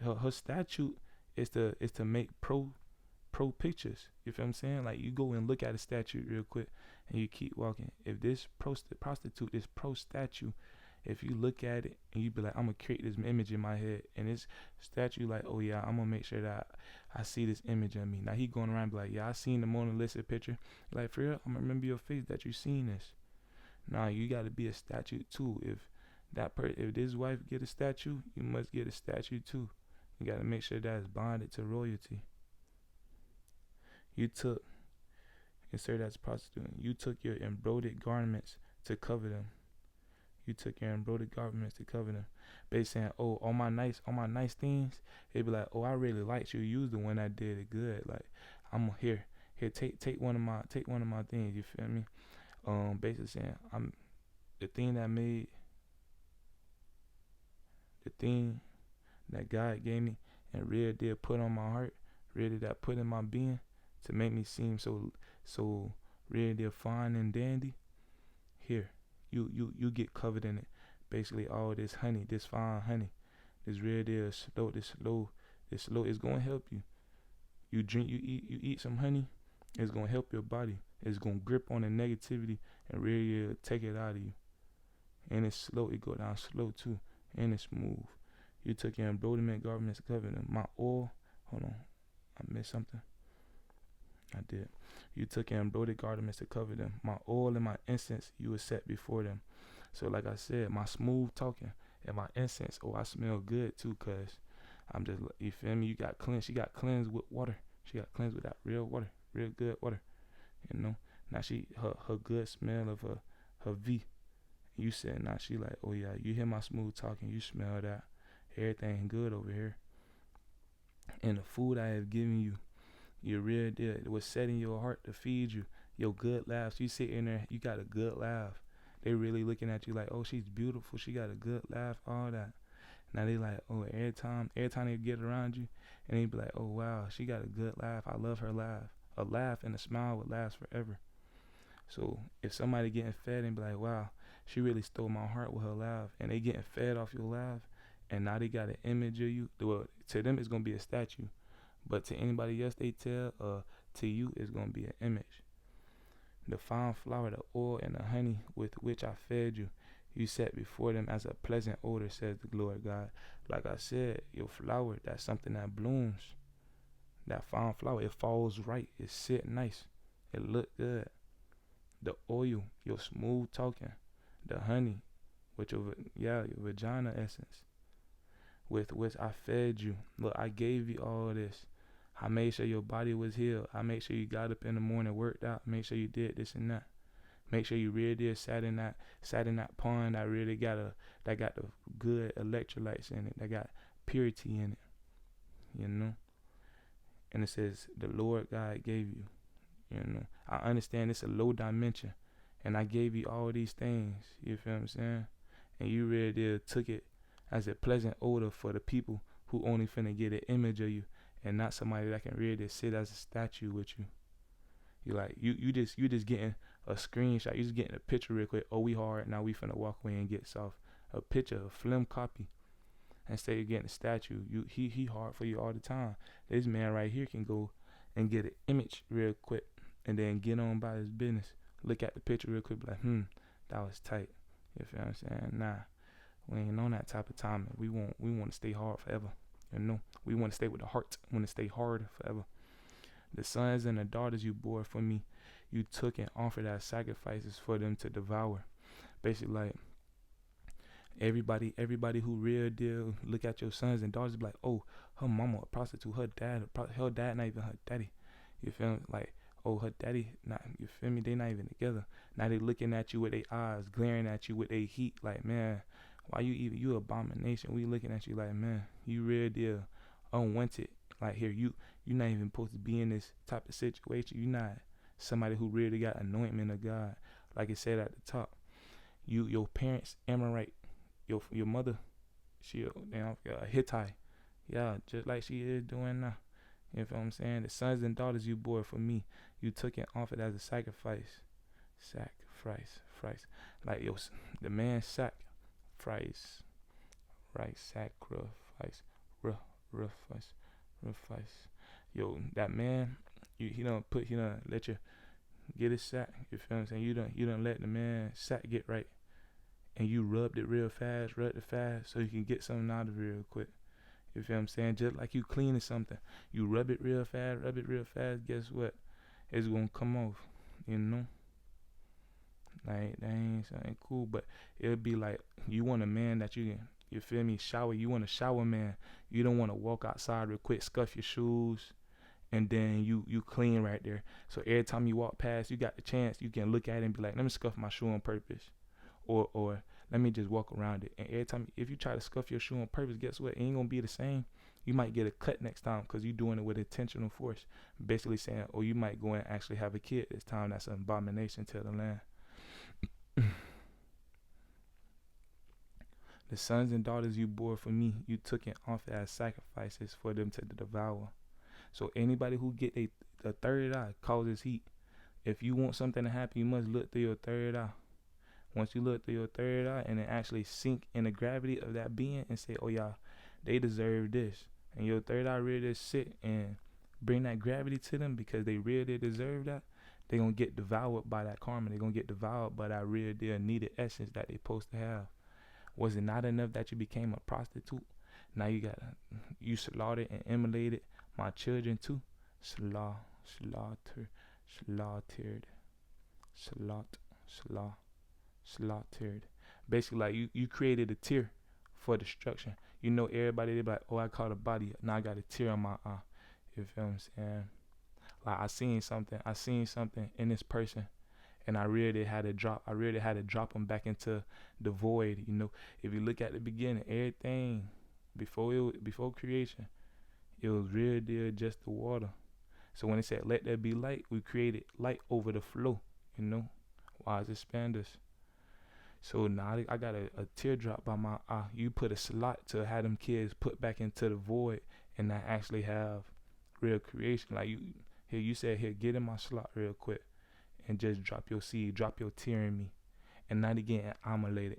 [SPEAKER 1] Her statute is to make pro pictures. You feel what I'm saying? Like, you go and look at a statue real quick and you keep walking. If this prostitute, this pro statue, if you look at it and you be like, I'm gonna create this image in my head, and this statue like, oh yeah, I'm gonna make sure that I see this image of me. Now he going around be like, yeah, I seen the Mona Lisa picture. Like, for real, I'm gonna remember your face that you seen this. Now you gotta be a statue too. If this wife get a statue, you must get a statue too. You gotta make sure that it's bonded to royalty. You took, insert as prostitute. You took your embroidered garments to cover them. You took your embroidered garments to cover them. They saying, oh, all my nice things. They be like, oh, I really liked you. You was the one that did it good. Like, I'm here, take one of my things. You feel me? Basically saying, I'm the thing that God gave me and really did put on my heart, really that put in my being to make me seem so really did fine and dandy. Here, you get covered in it. Basically all this honey, this fine honey, this real deal slow is gonna help you. You eat some honey, it's gonna help your body. It's gonna grip on the negativity and really take it out of you. And it's slow, it go down slow too, and it's smooth. You took your embroiderment garments to cover them. My oil, hold on, I missed something. I did. You took your embroidered garments to cover them. My oil and my incense you would set before them. So like I said, my smooth talking And my incense, oh, I smell good too, cause I'm just, you feel me? You got cleansed. She got cleansed with water. She got cleansed with that real water, real good water. You know. Now her good smell of her V. You said now she like, oh yeah, you hear my smooth talking, you smell that. Everything good over here. And the food I have given you, your real deal, it was set in your heart to feed you. Your good laughs. You sit in there, you got a good laugh. They really looking at you like, oh, she's beautiful. She got a good laugh, all that. Now they like, oh, every time they get around you, and they be like, oh wow, she got a good laugh. I love her laugh. A laugh and a smile would last forever. So if somebody getting fed and be like, wow, she really stole my heart with her laugh, and they getting fed off your laugh, and now they got an image of you. Well, to them it's gonna be a statue, but to anybody else they tell, to you it's gonna be an image. The fine flour, the oil, and the honey with which I fed you, you set before them as a pleasant odor, says the Lord God. Like I said, your flower, that's something that blooms. That fine flower, it falls right, it sit nice, it look good. The oil, your smooth talking. The honey, with your vagina essence, with which I fed you. Look, I gave you all this. I made sure your body was healed. I made sure you got up in the morning, worked out. Make sure you did this and that. Make sure you really did sat in that pond that really got the good electrolytes in it. That got purity in it. You know. And it says the Lord God gave you. You know. I understand it's a low dimension, and I gave you all these things. You feel what I'm saying? And you really did took it as a pleasant odor for the people who only finna get an image of you, and not somebody that can really sit as a statue with you. You like you just getting a screenshot. You just getting a picture real quick. Oh, we hard. Now we finna walk away and get soft. A picture, a film copy. Instead of getting a statue, he hard for you all the time. This man right here can go and get an image real quick, and then get on by his business. Look at the picture real quick, be like, that was tight. You feel what I'm saying? Nah, we ain't on that type of time. We want to stay hard forever. You know, we want to stay with the heart. We want to stay hard forever. The sons and the daughters you bore for me, you took and offered as sacrifices for them to devour. Basically, like everybody who real deal look at your sons and daughters be like, oh, her mama a prostitute, her dad not even her daddy. You feel me? Like, oh, her daddy not. You feel me? They not even together. Now they looking at you with their eyes, glaring at you with their heat. Like, man, why you abomination? We looking at you like, man, you real deal unwanted. Like, here you not even supposed to be in this type of situation. You not somebody who really got anointment of God. Like it said at the top, your parents Amorite, your mother, she a Hittite. Yeah, just like she is doing now. You know what I'm saying? The sons and daughters you bore for me, you took and offered as a sacrifice. Sacrifice. Like the man sacrifice. Right, sacrifice. Sacrifice. Yo, that man, he don't let you get his sack. You feel what I'm saying? You don't let the man sack get right, and you rubbed it fast, so you can get something out of it real quick. You feel what I'm saying? Just like you cleaning something, you rub it real fast. Guess what? It's gonna come off. You know. Like that ain't something cool, but it'll be like you want a man that you feel me, shower. You want a shower man. You don't want to walk outside real quick, scuff your shoes, and then you clean right there. So every time you walk past, you got the chance, you can look at it and be like, let me scuff my shoe on purpose, or let me just walk around it. And every time, if you try to scuff your shoe on purpose, guess what? It ain't gonna be the same. You might get a cut next time because you're doing it with intentional force. Basically saying, oh, you might go and actually have a kid this time. That's an abomination to the land. The sons and daughters you bore for me, you took and offered as sacrifices for them to devour. So anybody who get the third eye causes heat. If you want something to happen, you must look through your third eye. Once you look through your third eye and then actually sink in the gravity of that being and say, oh yeah, they deserve this. And your third eye really just sit and bring that gravity to them because they really deserve that. They're going to get devoured by that karma. They're going to get devoured by that real deal needed essence that they're supposed to have. Was it not enough that you became a prostitute? Now you slaughtered and immolated my children too. Slaughtered. Basically, like you created a tier for destruction. You know, everybody they be like, oh, I caught a body. Now I got a tear on my eye. You feel what I'm saying? Like I seen something in this person, and I really had to drop them back into the void. You know, if you look at the beginning, everything before creation, it was real deal just the water. So when it said let there be light, we created light over the flow. You know, wise expanders. So now I got a teardrop by my eye. You put a slot to have them kids put back into the void and not actually have real creation. Like you said here, get in my slot real quick and just drop your seed, drop your tear in me. And not again immolated.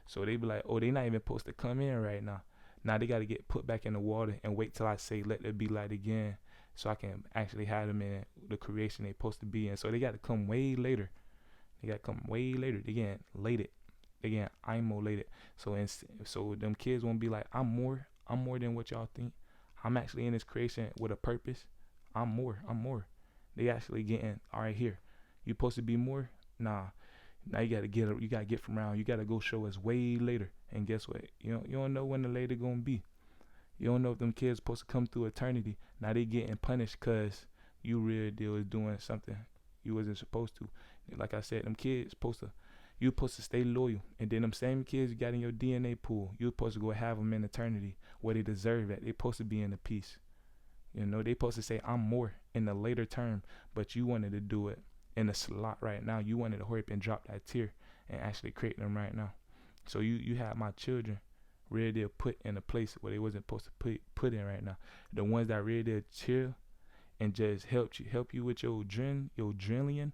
[SPEAKER 1] So they be like, oh, they not even supposed to come in right now. Now they got to get put back in the water and wait till I say let there be light again, so I can actually have them in the creation they supposed to be in. So they got to come way later. They getting lated. They getting immolated. So them kids won't be like, I'm more than what y'all think. I'm actually in this creation with a purpose. I'm more. They actually getting, all right, here. You supposed to be more? Nah. Now you gotta get from around. You gotta go show us way later. And guess what? You don't know when the later gonna be. You don't know if them kids supposed to come through eternity. Now they getting punished cause you real deal is doing something you wasn't supposed to. Like I said, them kids you supposed to stay loyal. And then them same kids you got in your DNA pool, you supposed to go have them in eternity where they deserve it. They supposed to be in the peace. You know, they supposed to say I'm more in the later term, but you wanted to do it in the slot right now. You wanted to hurry up and drop that tear and actually create them right now. So you had my children really did put in a place where they wasn't supposed to put in right now. The ones that really did chill and just help you with your adrenaline,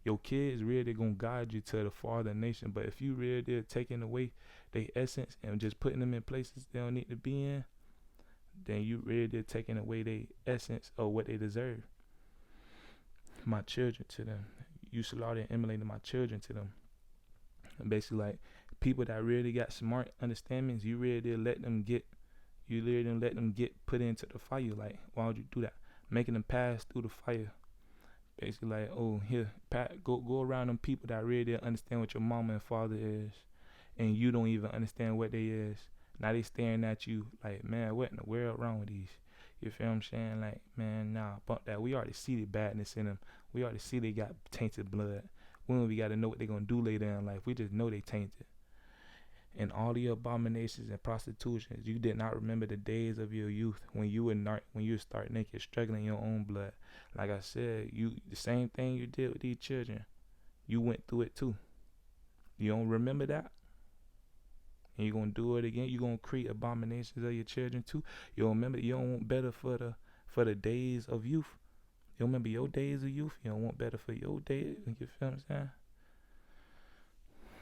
[SPEAKER 1] your kids really gonna guide you to the farther nation. But if you really did taking away their essence and just putting them in places they don't need to be in, then you really did taking away their essence or what they deserve. My children to them. You slaughtered and emulated my children to them. And basically, like, people that really got smart understandings, you really did let them get put into the fire. Like, why would you do that? Making them pass through the fire. Basically, like, oh, here, go around them people that really didn't understand what your mama and father is, and you don't even understand what they is. Now they staring at you like, man, what in the world wrong with these? You feel what I'm saying? Like, man, nah, bump that. We already see the badness in them. We already see they got tainted blood. We got to know what they going to do later in life. We just know they tainted. And all the abominations and prostitutions, you did not remember the days of your youth when you would start naked, struggling in your own blood. Like I said, the same thing you did with these children, you went through it too. You don't remember that? And you're going to do it again. You're going to create abominations of your children too. You don't remember, you don't want better for the days of youth. You don't remember your days of youth. You don't want better for your days. You feel what I'm saying?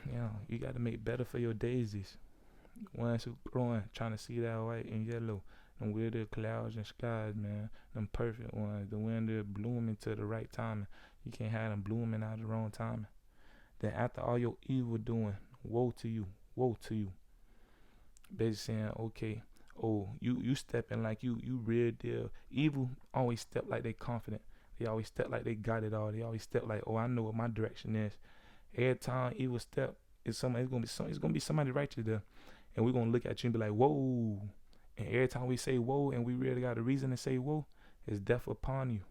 [SPEAKER 1] You know, you got to make better for your daisies. The ones who growing, trying to see that white and yellow. Them weird clouds and skies, man. Them perfect ones. The wind they're blooming to the right timing. You can't have them blooming out the wrong timing. Then after all your evil doing, woe to you. Woe to you. Basically saying, okay, oh, you stepping like you real deal. Evil always step like they confident. They always step like they got it all. They always step like, oh, I know what my direction is. Every time evil step, it's gonna be somebody righteous there, and we're gonna look at you and be like, whoa. And every time we say whoa, and we really got a reason to say whoa, it's death upon you.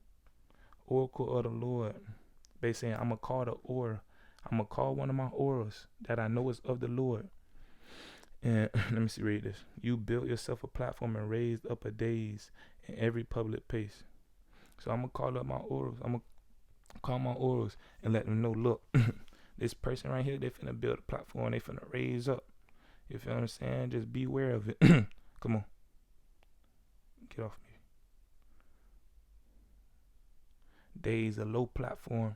[SPEAKER 1] Oracle of the Lord. Basically saying, I'm gonna call the aura. I'm gonna call one of my auras that I know is of the Lord. And let me read this. You built yourself a platform and raised up a days in every public place. So I'm gonna call up my auras. I'm gonna call my auras and let them know, look, this person right here, they finna build a platform, they finna raise up. You feel what I'm saying? Just be aware of it. Come on. Get off me. Days a low platform.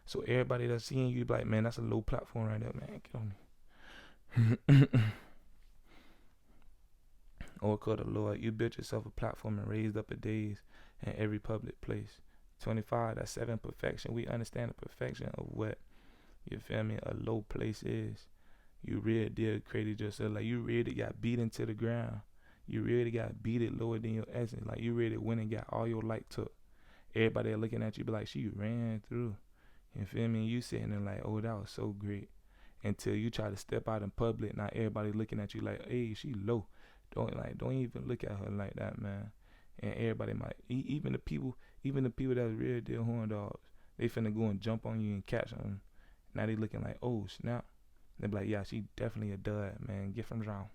[SPEAKER 1] So everybody that's seeing you be like, man, that's a low platform right there, man. Get on me. Oracle of the Lord, you built yourself a platform and raised up a days in every public place. 25, that's 7 perfection. We understand the perfection of what, you feel me, a low place is. You really did create yourself. Like, you really got beat into the ground. You really got beat it lower than your essence. Like, you really went and got all your light took. Everybody looking at you be like, she ran through. You feel me? You sitting there like, oh, that was so great. Until you try to step out in public, now everybody looking at you like, hey, she low. Don't even look at her like that, man. And everybody might, even the people that's real deal horn dogs, they finna go and jump on you and catch them. Now they looking like, oh snap. They be like, yeah, she definitely a dud, man. Get from drown.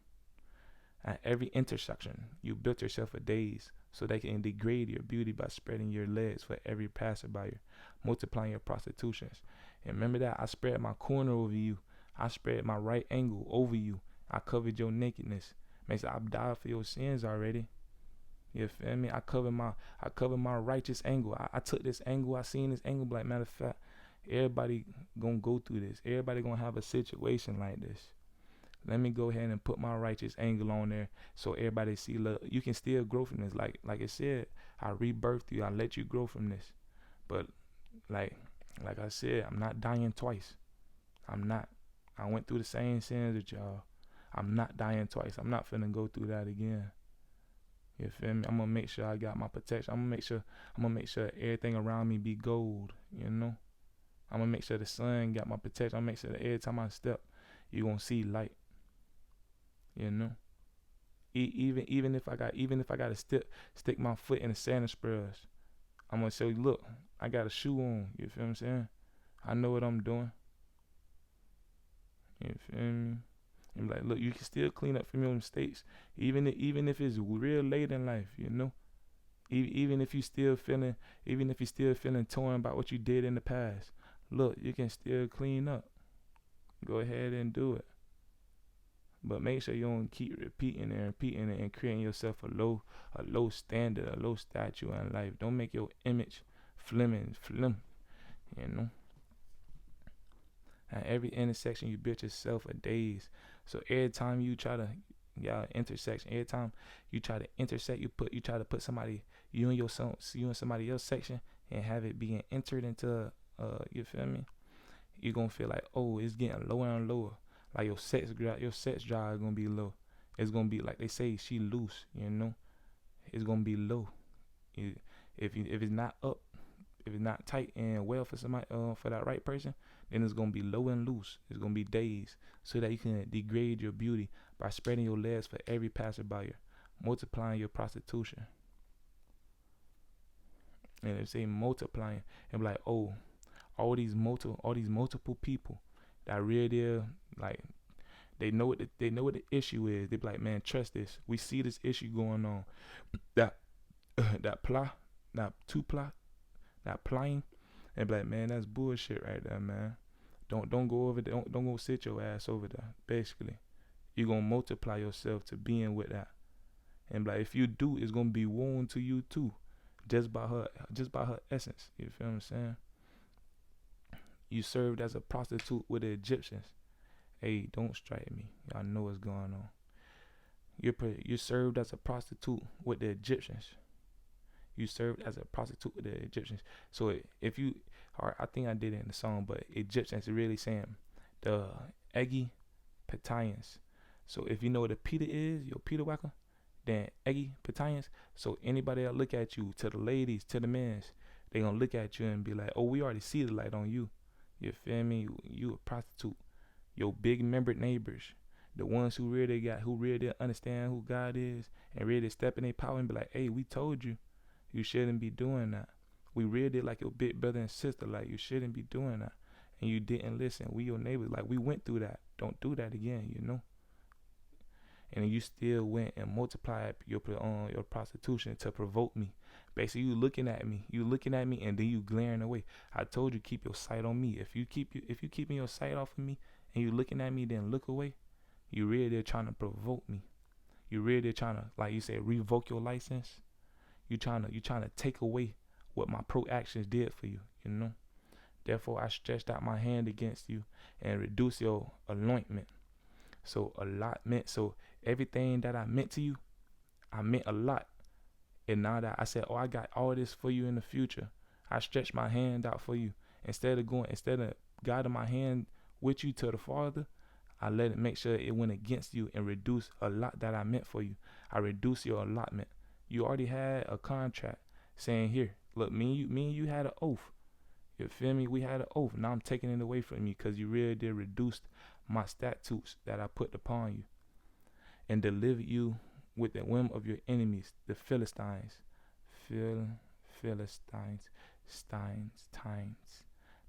[SPEAKER 1] At every intersection, you built yourself for days so they can degrade your beauty by spreading your legs for every passerby, multiplying your prostitutions. And remember that I spread my corner over you. I spread my right angle over you. I covered your nakedness. Man, I died for your sins already. You feel me? I covered my righteous angle. I took this angle. I seen this angle. Like, matter of fact, everybody gonna go through this. Everybody gonna have a situation like this. Let me go ahead and put my righteous angle on there so everybody see, look, you can still grow from this. Like I said, I rebirthed you. I let you grow from this. But like I said, I'm not dying twice. I'm not. I went through the same sins with y'all. I'm not dying twice. I'm not finna go through that again. You feel me? I'm gonna make sure I got my protection. I'm gonna make sure everything around me be gold, you know? I'm gonna make sure the sun got my protection. I'm gonna make sure that every time I step, you gonna see light. You know, even if I gotta stick my foot in the sand spurs, I'm gonna say, look, I got a shoe on. You feel what I'm saying? I know what I'm doing. You feel me? And like, look, you can still clean up from your mistakes, even if it's real late in life. You know, even if you still feeling torn about what you did in the past. Look, you can still clean up. Go ahead and do it. But make sure you don't keep repeating it and creating yourself a low standard, a low statue in life. Don't make your image flim, you know. At every intersection, you built yourself for days. So every time you try to, every time you try to intersect, you try to put somebody, you and somebody else section and have it being entered into, you feel me? You're gonna feel like, oh, it's getting lower and lower. Like your sex drive is gonna be low. It's gonna be like they say, she loose, you know. It's gonna be low. If it's not up, if it's not tight and well for somebody, for that right person, then it's gonna be low and loose. It's gonna be days, so that you can degrade your beauty by spreading your legs for every passerby, multiplying your prostitution. And if they multiplying, and be like, oh, all these multiple people that really like, they know what the issue is. They be like, man, trust this. We see this issue going on. That plying, and be like, man, that's bullshit right there, man. Don't go over there. Don't go sit your ass over there. Basically, you gonna multiply yourself to being with that. And be like, if you do, it's gonna be wound to you too, just by her essence. You feel what I'm saying? You served as a prostitute with the Egyptians. Hey, don't strike me. Y'all know what's going on. You served as a prostitute with the Egyptians. You served as a prostitute with the Egyptians. So if you, or I think I did it in the song, but Egyptians are really saying the PT1. So if you know what a Peter is, your Peter Wacker, then PT1. So anybody that look at you, to the ladies, to the men, they gonna look at you and be like, oh, we already see the light on you. You feel me? You a prostitute. Your big membered neighbors, the ones who really understand who God is and really step in their power and be like, hey, we told you, you shouldn't be doing that. We really like your big brother and sister, like you shouldn't be doing that. And you didn't listen. We your neighbors, like we went through that. Don't do that again, you know. And you still went and multiplied your prostitution to provoke me. Basically, you looking at me, and then you glaring away. I told you, keep your sight on me. If you keeping your sight off of me and you looking at me, then look away. You really trying to provoke me. You really trying to, like you said, revoke your license. You trying to take away what my pro actions did for you. You know. Therefore, I stretched out my hand against you and reduced your anointment. So everything that I meant to you, I meant a lot. And now that I said, oh, I got all this for you in the future, I stretched my hand out for you. Instead of guiding my hand with you to the Father, I let it make sure it went against you and reduce a lot that I meant for you. I reduced your allotment. You already had a contract saying, here, look, me and you had an oath. You feel me? We had an oath. Now I'm taking it away from you because you really did reduce my statutes that I put upon you and delivered you with the whim of your enemies, the Philistines. Philistines,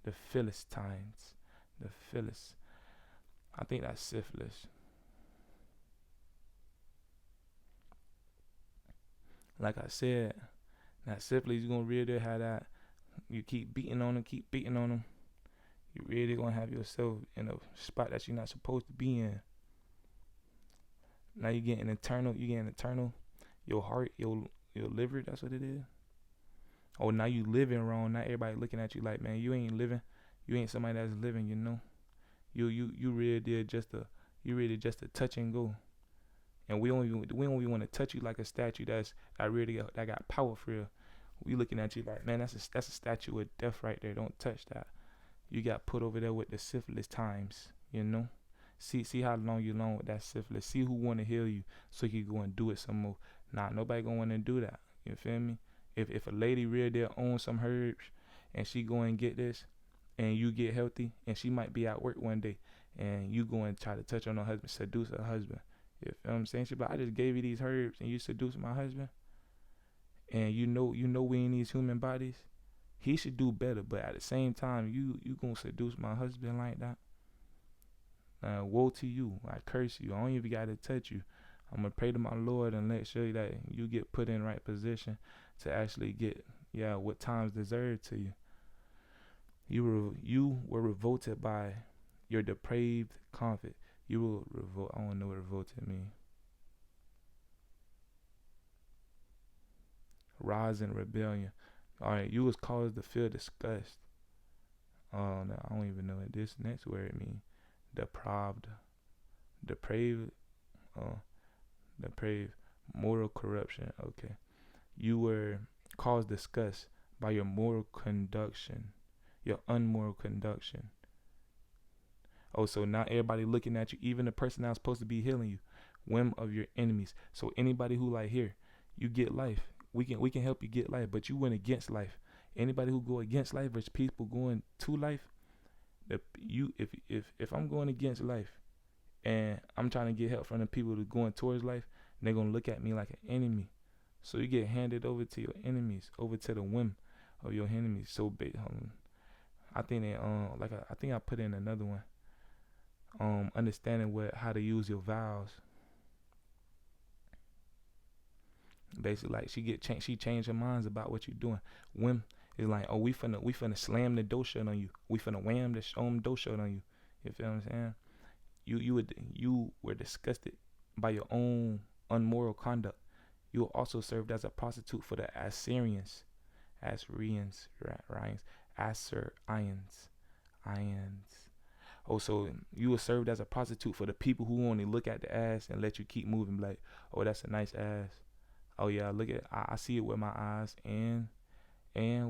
[SPEAKER 1] the Philistines, the Philist. I think that's syphilis. Like I said, that syphilis, you're gonna really have that. You keep beating on them, you really gonna have yourself in a spot that you're not supposed to be in. Now you're getting internal, your heart, your liver, that's what it is. Oh, now you living wrong. Now everybody looking at you like, man, you ain't living. You ain't somebody that's living, you know. You really did just a touch and go. And we don't even want to touch you like a statue that got power for real. We looking at you like, man, that's a statue of death right there. Don't touch that. You got put over there with the syphilis times, you know. See how long you long with that syphilis. See who want to heal you so you can go and do it some more. Nah, nobody gonna want to do that. You feel me? If a lady real there owns some herbs and she go and get this and you get healthy and she might be at work one day and you go and try to touch on her husband, seduce her husband. You feel what I'm saying? She be like, I just gave you these herbs and you seduced my husband. And you know we in these human bodies. He should do better, but at the same time, you gonna seduce my husband like that? Woe to you. I curse you. I don't even gotta touch you. I'm gonna pray to my Lord and let show you that you get put in right position to actually get what time's deserved to you. You were revolted by your depraved comfort. You were I don't know what revolted means. Rise in rebellion. Alright, you was caused to feel disgust. Oh no, I don't even know what this next word means. Depraved, moral corruption. Okay, you were caused disgust by your moral conduction, your unmoral conduction. Oh, so now everybody looking at you, even the person that's supposed to be healing you, whim of your enemies. So anybody who like here, you get life. We can help you get life, but you went against life. Anybody who go against life versus people going to life. If I'm going against life and I'm trying to get help from the people who going towards life, they're gonna look at me like an enemy. So you get handed over to your enemies, over to the whim of your enemies. So I think they I think I put in another one. Understanding how to use your vows. Basically, like she changed her minds about what you're doing. Whim is like, oh, we finna slam the door shut on you. We finna wham the door shut on you. You feel what I'm saying? You were disgusted by your own unmoral conduct. You also served as a prostitute for the Assyrians, Ions. Oh, so you were served as a prostitute for the people who only look at the ass and let you keep moving. Like, oh, that's a nice ass. Oh yeah, look at I see it with my eyes and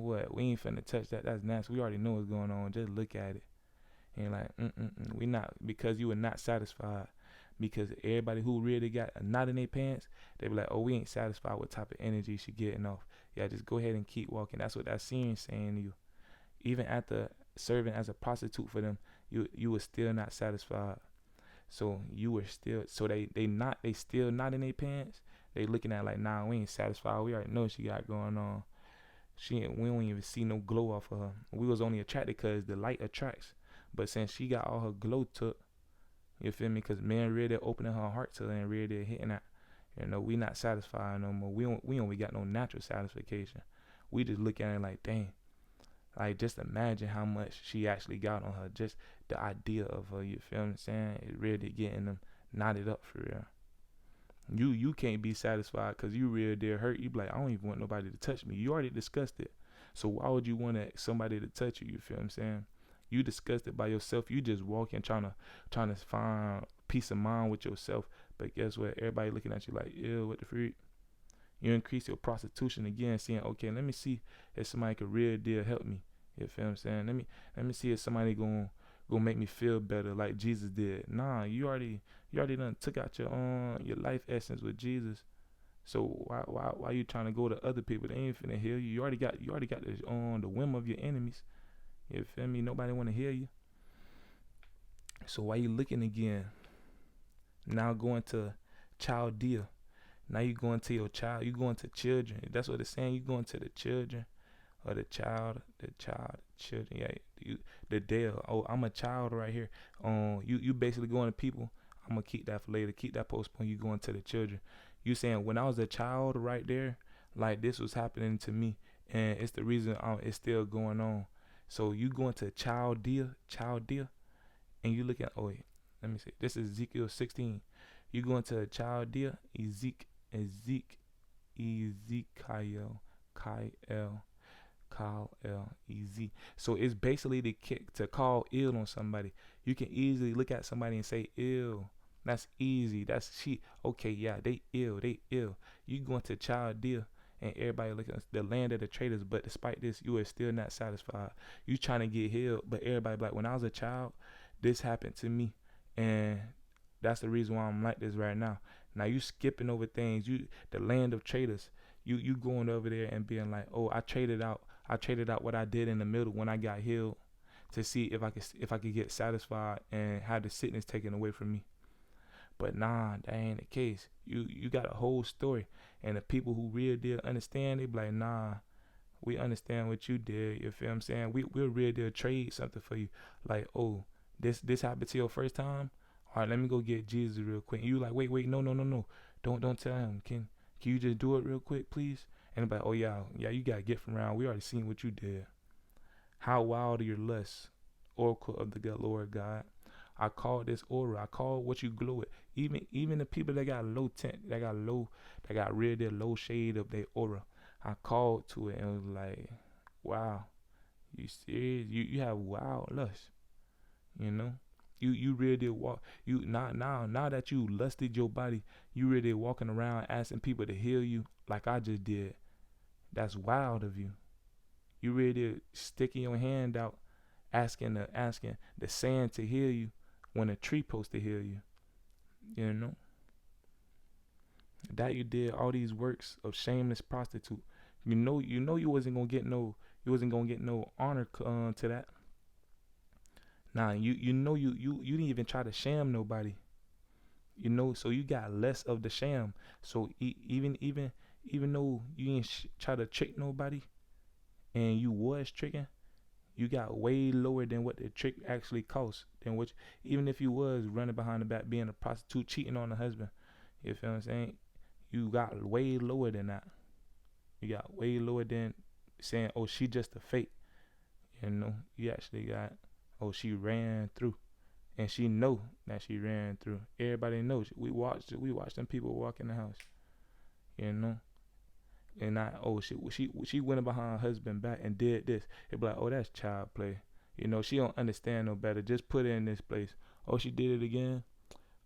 [SPEAKER 1] what? We ain't finna touch that. That's nasty. We already know what's going on. Just look at it. And like, we not, because you were not satisfied. Because everybody who really got a knot in their pants, they be like, oh, we ain't satisfied with type of energy she getting off. Yeah, just go ahead and keep walking. That's what that Syrian's saying to you. Even after serving as a prostitute for them, you were still not satisfied. So you were still, so they still not in their pants. They looking at like, nah, we ain't satisfied. We already know what she got going on. We don't even see no glow off of her. We was only attracted because the light attracts. But since she got all her glow took, you feel me? Because man really opening her heart to her and really hitting that. You know, we not satisfied no more. We only got no natural satisfaction. We just look at it like, dang. Like, just imagine how much she actually got on her. Just the idea of her, you feel what I'm saying? It really getting them knotted up for real. You can't be satisfied because you really did hurt. You be like, I don't even want nobody to touch me. You already discussed it. So why would you want somebody to touch you? You feel what I'm saying? You discussed it by yourself. You just walking trying to find peace of mind with yourself. But guess what? Everybody looking at you like, ew, what the freak? You increase your prostitution again, saying, okay, let me see if somebody could really deal help me. You feel what I'm saying? Let me see if somebody gonna make me feel better like Jesus did. Nah, you already done took out your life essence with Jesus. So why you trying to go to other people? They ain't finna heal you. You already got the whim of your enemies. You feel me? Nobody want to hear you. So why you looking again? Now going to Chaldea. Now you going to your child. You going to children. That's what it's saying. You going to the children or the child, children. Yeah, the Dale. Oh, I'm a child right here. You basically going to people. I'm gonna keep that for later. Keep that postponed. You going to the children. You saying when I was a child right there, like this was happening to me, and it's the reason it's still going on. So you going to Chaldea, and you look at, oh wait, let me see. This is Ezekiel 16. You going to Chaldea, Ezekiel, Kyle L-E-Z. So it's basically the kick to call ill on somebody. You can easily look at somebody and say ill. That's easy. That's she. Okay, yeah, they ill. You going to Chaldea and everybody looking at the land of the traitors, but despite this, you are still not satisfied. You trying to get healed, but everybody like, when I was a child, this happened to me, and that's the reason why I'm like this right now. Now you skipping over things. The land of traitors. You going over there and being like, oh, I traded out what I did in the middle when I got healed to see if I could get satisfied and have the sickness taken away from me. But nah, that ain't the case. You got a whole story, and the people who real deal understand, they be like, nah, we understand what you did. You feel what I'm saying? We'll real deal trade something for you. Like, oh, this happened to your first time. All right, let me go get Jesus real quick. And you like, wait, no. Don't tell him. Can you just do it real quick, please? And I'm like, oh yeah, you gotta get from around. We already seen what you did. How wild are your lusts, oracle of the good Lord God. I call this aura. I call what you glow with. Even the people that got low tint, that got real deal low shade of their aura. I called to it and it was like, wow, you serious? You have wild lust, you know. You really did walk. You now that you lusted your body, you really did walking around asking people to heal you like I just did. That's wild of you. You really did sticking your hand out, asking the sand to heal you when a tree supposed to heal you. You know that you did all these works of shameless prostitute. You wasn't gonna get no honor to that. Nah, you didn't even try to sham nobody. So you got less of the sham. So even though you didn't try to trick nobody, and you was tricking, you got way lower than what the trick actually cost. Than which, even if you was running behind the back, being a prostitute, cheating on the husband, you feel what I'm saying? You got way lower than that. You got way lower than saying, oh, she just a fake. You actually got, oh, she ran through, and she know that she ran through. Everybody knows. We watched them people walk in the house, and she went behind her husband back and did this. It be like, oh, that's child play. She don't understand no better. Just put her in this place. Oh, she did it again.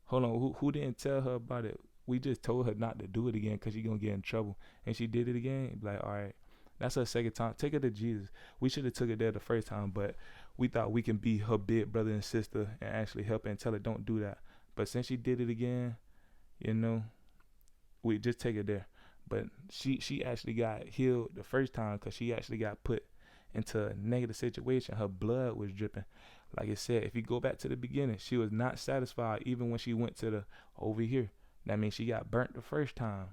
[SPEAKER 1] Hold on, who didn't tell her about it? We just told her not to do it again because she gonna get in trouble, and she did it again. It be like, all right, that's her second time. Take her to Jesus. We should have took her there the first time, but we thought we can be her big brother and sister and actually help her and tell her don't do that. But since she did it again, we just take her there. But she actually got healed the first time because she actually got put into a negative situation. Her blood was dripping. Like I said, if you go back to the beginning, she was not satisfied even when she went to the over here. That means she got burnt the first time.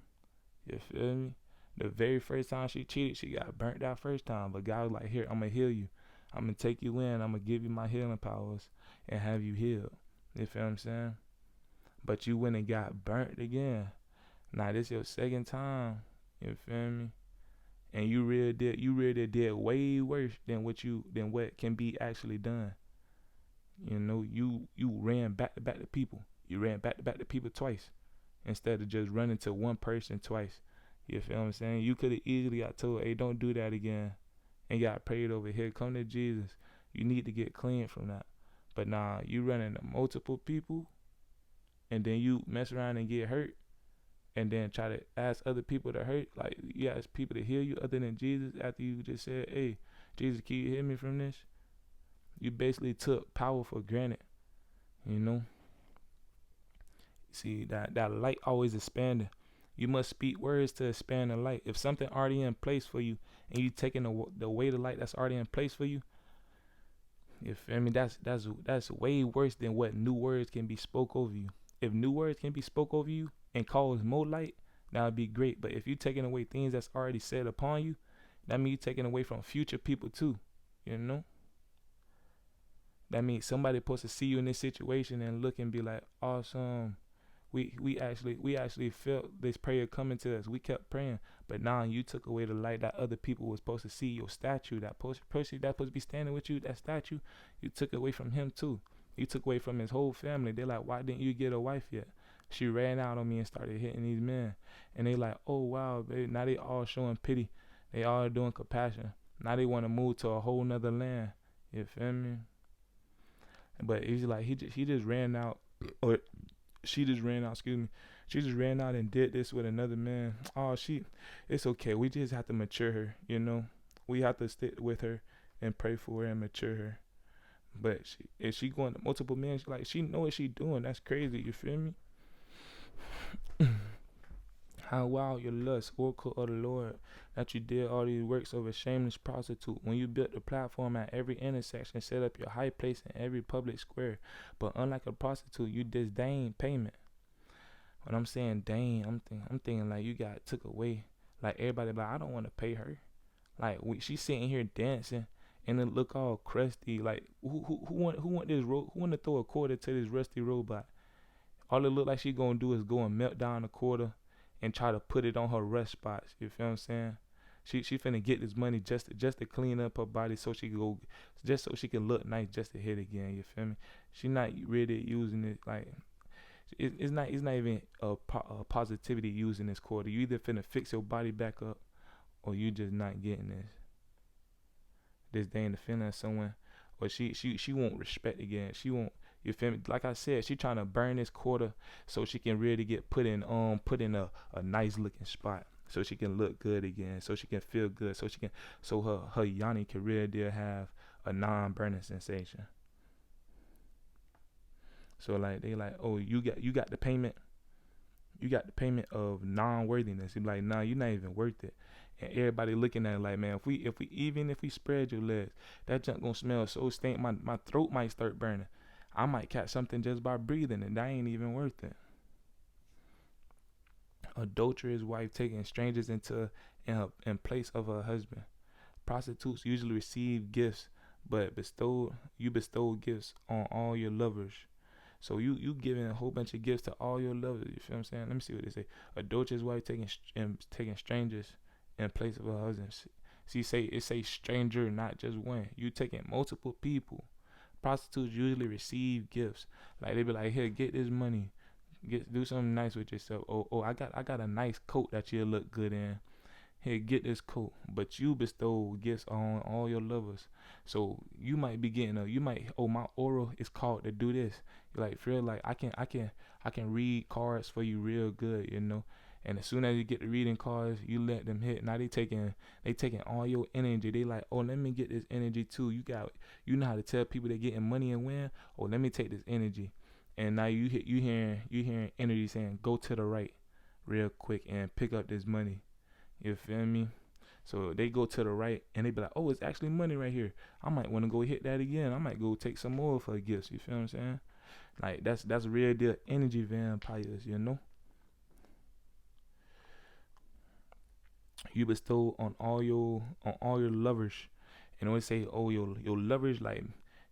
[SPEAKER 1] You feel me? The very first time she cheated, she got burnt that first time. But God was like, here, I'm going to heal you. I'm going to take you in. I'm going to give you my healing powers and have you healed. You feel what I'm saying? But you went and got burnt again. Now this your second time. You feel me? And you really did way worse than what can be actually done. You ran back to back to people. You ran back to back to people twice instead of just running to one person twice. You feel what I'm saying? You could have easily got told, hey, don't do that again, and got prayed over here. Come to Jesus. You need to get clean from that. But nah, you running to multiple people, and then you mess around and get hurt, and then try to ask other people to hurt. Like, you ask people to heal you other than Jesus after you just said, hey, Jesus, can you heal me from this? You basically took power for granted. See, that light always expanding. You must speak words to expand the light. If something already in place for you and you taking the weight of light that's already in place for you, You feel me? That's way worse than what new words can be spoke over you. If new words can be spoke over you and cause more light, that would be great. But if you taking away things that's already said upon you, that means you taking away from future people too. You know? That means somebody supposed to see you in this situation and look and be like, awesome. We actually felt this prayer coming to us. We kept praying, but now you took away the light that other people were supposed to see. Your statue, that person that supposed to be standing with you, that statue, you took away from him too. You took away from his whole family. They're like, why didn't you get a wife yet? She ran out on me and started hitting these men, and they like, oh wow, baby. Now they all showing pity. They all doing compassion. Now they want to move to a whole nother land. You feel me? But he's like, he just ran out, or she just ran out, excuse me. She just ran out and did this with another man. Oh, it's okay. We just have to mature her, you know. We have to stick with her and pray for her and mature her. But if she going to multiple men, she know what she doing. That's crazy, you feel me? How wild your lust, oracle of the Lord, that you did all these works of a shameless prostitute. When you built the platform at every intersection, set up your high place in every public square. But unlike a prostitute, you disdain payment. When I'm saying dang, I'm thinking like you got took away. Like everybody like, I don't want to pay her. Like she's sitting here dancing and it look all crusty. Like who want this who want to throw a quarter to this rusty robot? All it look like she gonna do is go and melt down a quarter and try to put it on her rust spots. You feel what I'm saying? She finna get this money just to clean up her body so she can go, just so she can look nice just to hit again. You feel me? She not really using it like it's not even a positivity using this quarter. You either finna fix your body back up or you just not getting this day in the feeling of someone, or she won't respect again. She won't. You feel me? Like I said, she trying to burn this quarter so she can really get put in a nice looking spot, so she can look good again, so she can feel good, so her yoni can really have a non-burning sensation. So like they like, oh, you got the payment. You got the payment of non-worthiness. You're like, nah, you're not even worth it. And everybody looking at it like, man, if we spread your legs, that junk gonna smell so stink. My throat might start burning. I might catch something just by breathing, and that ain't even worth it. Adulterous wife taking strangers in place of her husband. Prostitutes usually receive gifts, but you bestow gifts on all your lovers. So you giving a whole bunch of gifts to all your lovers. You feel what I'm saying? Let me see what they say. Adulterous wife taking strangers in place of her husband. See, it say stranger, not just one. You taking multiple people. Prostitutes usually receive gifts. Like they be like, here, get this money, do something nice with yourself. Oh, I got a nice coat that you'll look good in. Here, get this coat. But you bestow gifts on all your lovers. So you might be getting my aura is called to do this. You're like, feel like I can read cards for you real good, you know. And as soon as you get the reading cards, you let them hit. Now they taking all your energy. They like, oh, let me get this energy too. You know how to tell people they're getting money and win. Oh, let me take this energy. And now you hearing energy saying, go to the right real quick and pick up this money. You feel me? So they go to the right and they be like, oh, it's actually money right here. I might want to go hit that again. I might go take some more for gifts. You feel what I'm saying? Like that's real deal energy vampires, you know? You bestow on all your lovers, and always say, oh, your lovers, like,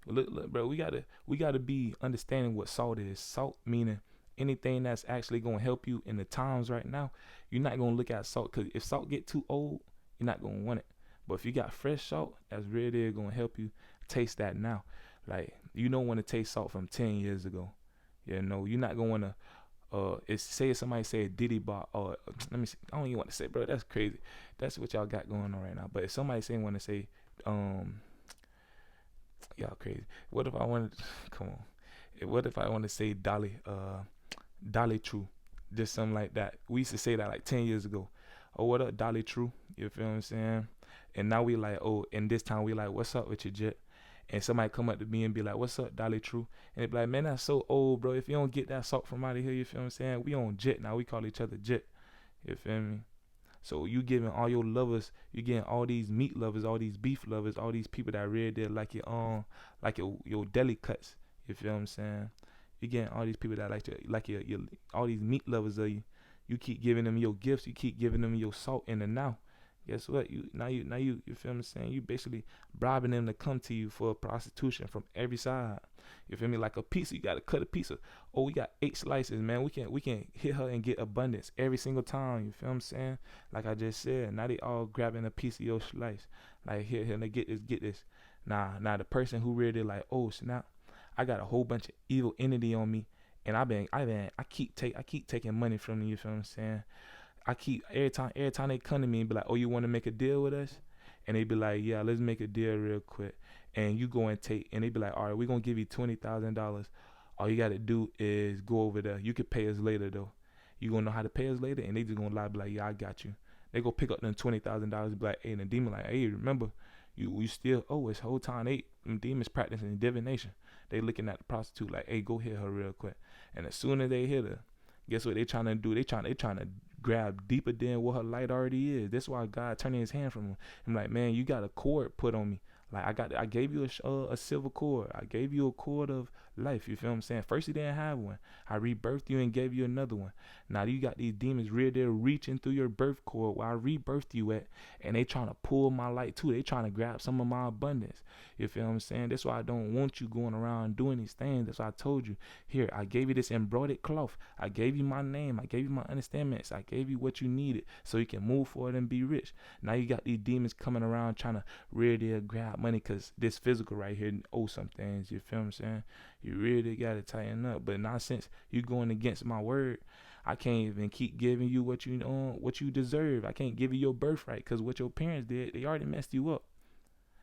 [SPEAKER 1] look, bro, we gotta be understanding what salt is. Salt meaning anything that's actually gonna help you in the times right now. You're not gonna look at salt, because if salt get too old, you're not gonna want it. But if you got fresh salt, that's really gonna help you taste that now. Like, you don't want to taste salt from 10 years ago. You know, you're not gonna want to say somebody say Diddy bot, or let me see, I don't even want to say, bro, that's crazy. That's what y'all got going on right now. But if somebody want to say y'all crazy. What if I wanted come on. What if I want to say Dolly True? Just something like that. We used to say that like 10 years ago. Oh, what up, Dolly True? You feel what I'm saying? And now we like, oh, and this time we like, what's up with your jet? And somebody come up to me and be like, what's up, Dolly True? And they be like, man, that's so old, bro. If you don't get that salt from out of here, you feel what I'm saying? We on jet now. We call each other jet. You feel me? So you giving all your lovers, you getting all these meat lovers, all these beef lovers, all these people that read there like your deli cuts. You feel what I'm saying? You getting all these people that like your all these meat lovers of you. You keep giving them your gifts. You keep giving them your salt in the now. Guess what? You feel what I'm saying? You basically bribing them to come to you for prostitution from every side. You feel me? Like a pizza, you gotta cut a pizza. Oh, we got 8 slices, man. We can hit her and get abundance every single time. You feel what I'm saying? Like I just said, now they all grabbing a piece of your slice. Like here, they get this. Nah, the person who really like, oh snap, I got a whole bunch of evil entity on me, and I keep taking money from them. You feel what I'm saying? I keep every time they come to me and be like, oh, you want to make a deal with us? And they be like, yeah, let's make a deal real quick. And you go and take, and they be like, all right, we're gonna give you $20,000. All you gotta do is go over there. You can pay us later though. You gonna know how to pay us later, and they just gonna lie, be like, yeah, I got you. They go pick up them $20,000, be like, hey, and the demon like, hey, remember, you still owe us. Whole time them demons practicing divination. They looking at the prostitute like, hey, go hit her real quick. And as soon as they hit her, guess what they trying to do? They trying to grab deeper than what her light already is. That's why God turning his hand from him. I'm like, man, you got a cord put on me. Like I gave you a silver cord. I gave you a cord of life. You feel what I'm saying? First you didn't have one. I rebirthed you and gave you another one. Now you got these demons real there reaching through your birth cord where I rebirthed you at, and they trying to pull my light too. They trying to grab some of my abundance. You feel what I'm saying? That's why I don't want you going around doing these things. That's why I told you. Here, I gave you this embroidered cloth. I gave you my name. I gave you my understandings. I gave you what you needed so you can move forward and be rich. Now you got these demons coming around trying to really grab money because this physical right here owe some things. You feel what I'm saying? You really got to tighten up. But not since you going against my word, I can't even keep giving you what you deserve. I can't give you your birthright because what your parents did, they already messed you up.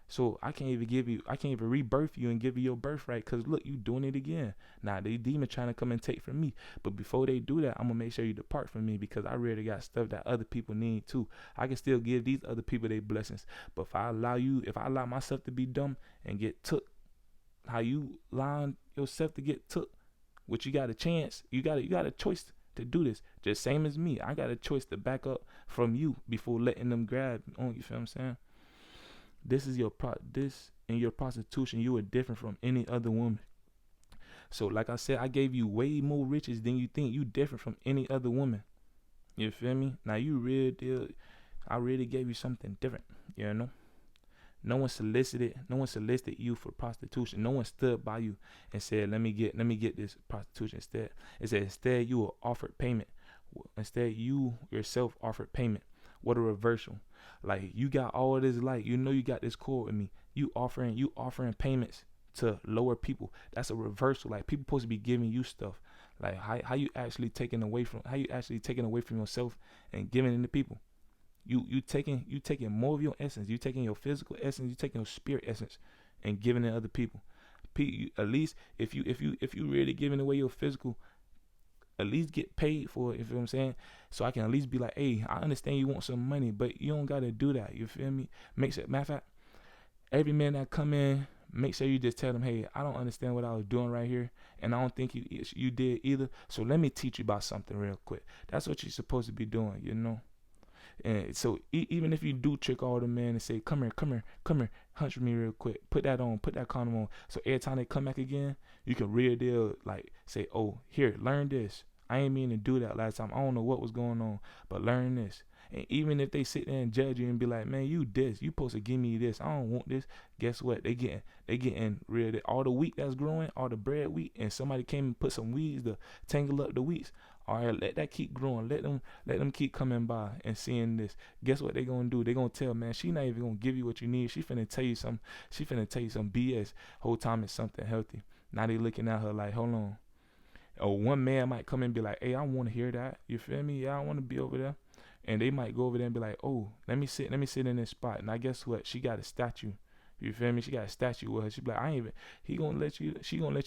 [SPEAKER 1] So I can't even rebirth you and give you your birthright because look, you doing it again. Now they demon trying to come and take from me. But before they do that, I'm going to make sure you depart from me because I really got stuff that other people need too. I can still give these other people their blessings. But if I allow myself to be dumb and get took, how you allow yourself to get took, which you got a chance, you got a choice to do this. Just same as me. I got a choice to back up from you before letting them grab on. You feel what I'm saying? This in your prostitution, you are different from any other woman. So like I said, I gave you way more riches than you think. You different from any other woman. You feel me? Now I really gave you something different, you know? No one solicited you for prostitution. No one stood by you and said, let me get this prostitution instead. It said instead you were offered payment. Instead you yourself offered payment. What a reversal. Like you got all of this light. You know you got this cord with me. You offering payments to lower people. That's a reversal. Like people supposed to be giving you stuff. Like how you actually taking away from yourself and giving it to people. You taking more of your essence. You taking your physical essence. You taking your spirit essence and giving it to other people. At least if you really giving away your physical, at least get paid for it. You feel what I'm saying? So I can at least be like, hey, I understand you want some money, but you don't gotta do that. You feel me? Matter of fact, every man that come in, make sure you just tell them, hey, I don't understand what I was doing right here, and I don't think you did either. So let me teach you about something real quick. That's what you're supposed to be doing, you know. And so even if you do trick all the men and say, come here, hunch me real quick, put that condom on. So every time they come back again, you can real deal like say, oh, here, learn this. I ain't mean to do that last time. I don't know what was going on, but learn this. And even if they sit there and judge you and be like, man, you supposed to give me this. I don't want this. Guess what? They getting real. All the wheat that's growing, all the bread wheat, and somebody came and put some weeds to tangle up the wheats. All right, let that keep growing. Let them keep coming by and seeing this. Guess what they gonna do? They gonna tell, man, she not even gonna give you what you need. She finna tell you some BS. Whole time it's something healthy. Now they looking at her like, hold on. Or one man might come and be like, hey, I want to hear that. You feel me? Yeah, I want to be over there. And they might go over there and be like, oh, let me sit in this spot. And I guess what? She got a statue. You feel me? She got a statue with her. She be like, she gonna let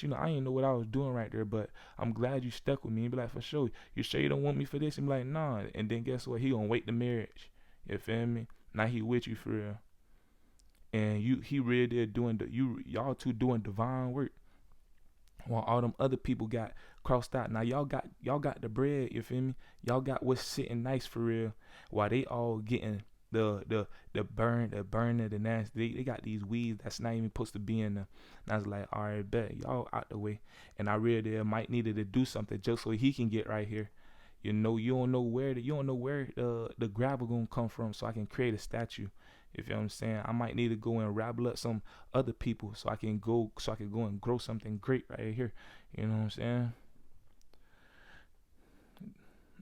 [SPEAKER 1] you know I ain't know what I was doing right there, but I'm glad you stuck with me. And be like, for sure. You sure you don't want me for this? And be like, nah. And then guess what? He gonna wait the marriage. You feel me? Now he with you for real. And he really there y'all two doing divine work. while all them other people got crossed out. Now y'all got the bread, you feel me? Y'all got what's sitting nice for real, while they all getting the burn of the nasty. They got these weeds that's not even supposed to be in them. And I was like, all right, bet y'all out the way. And I really might needed to do something just so he can get right here. You don't know where the gravel gonna come from, so I can create a statue. You feel what I'm saying? I might need to go and rabble up some other people so I can go and grow something great right here. You know what I'm saying?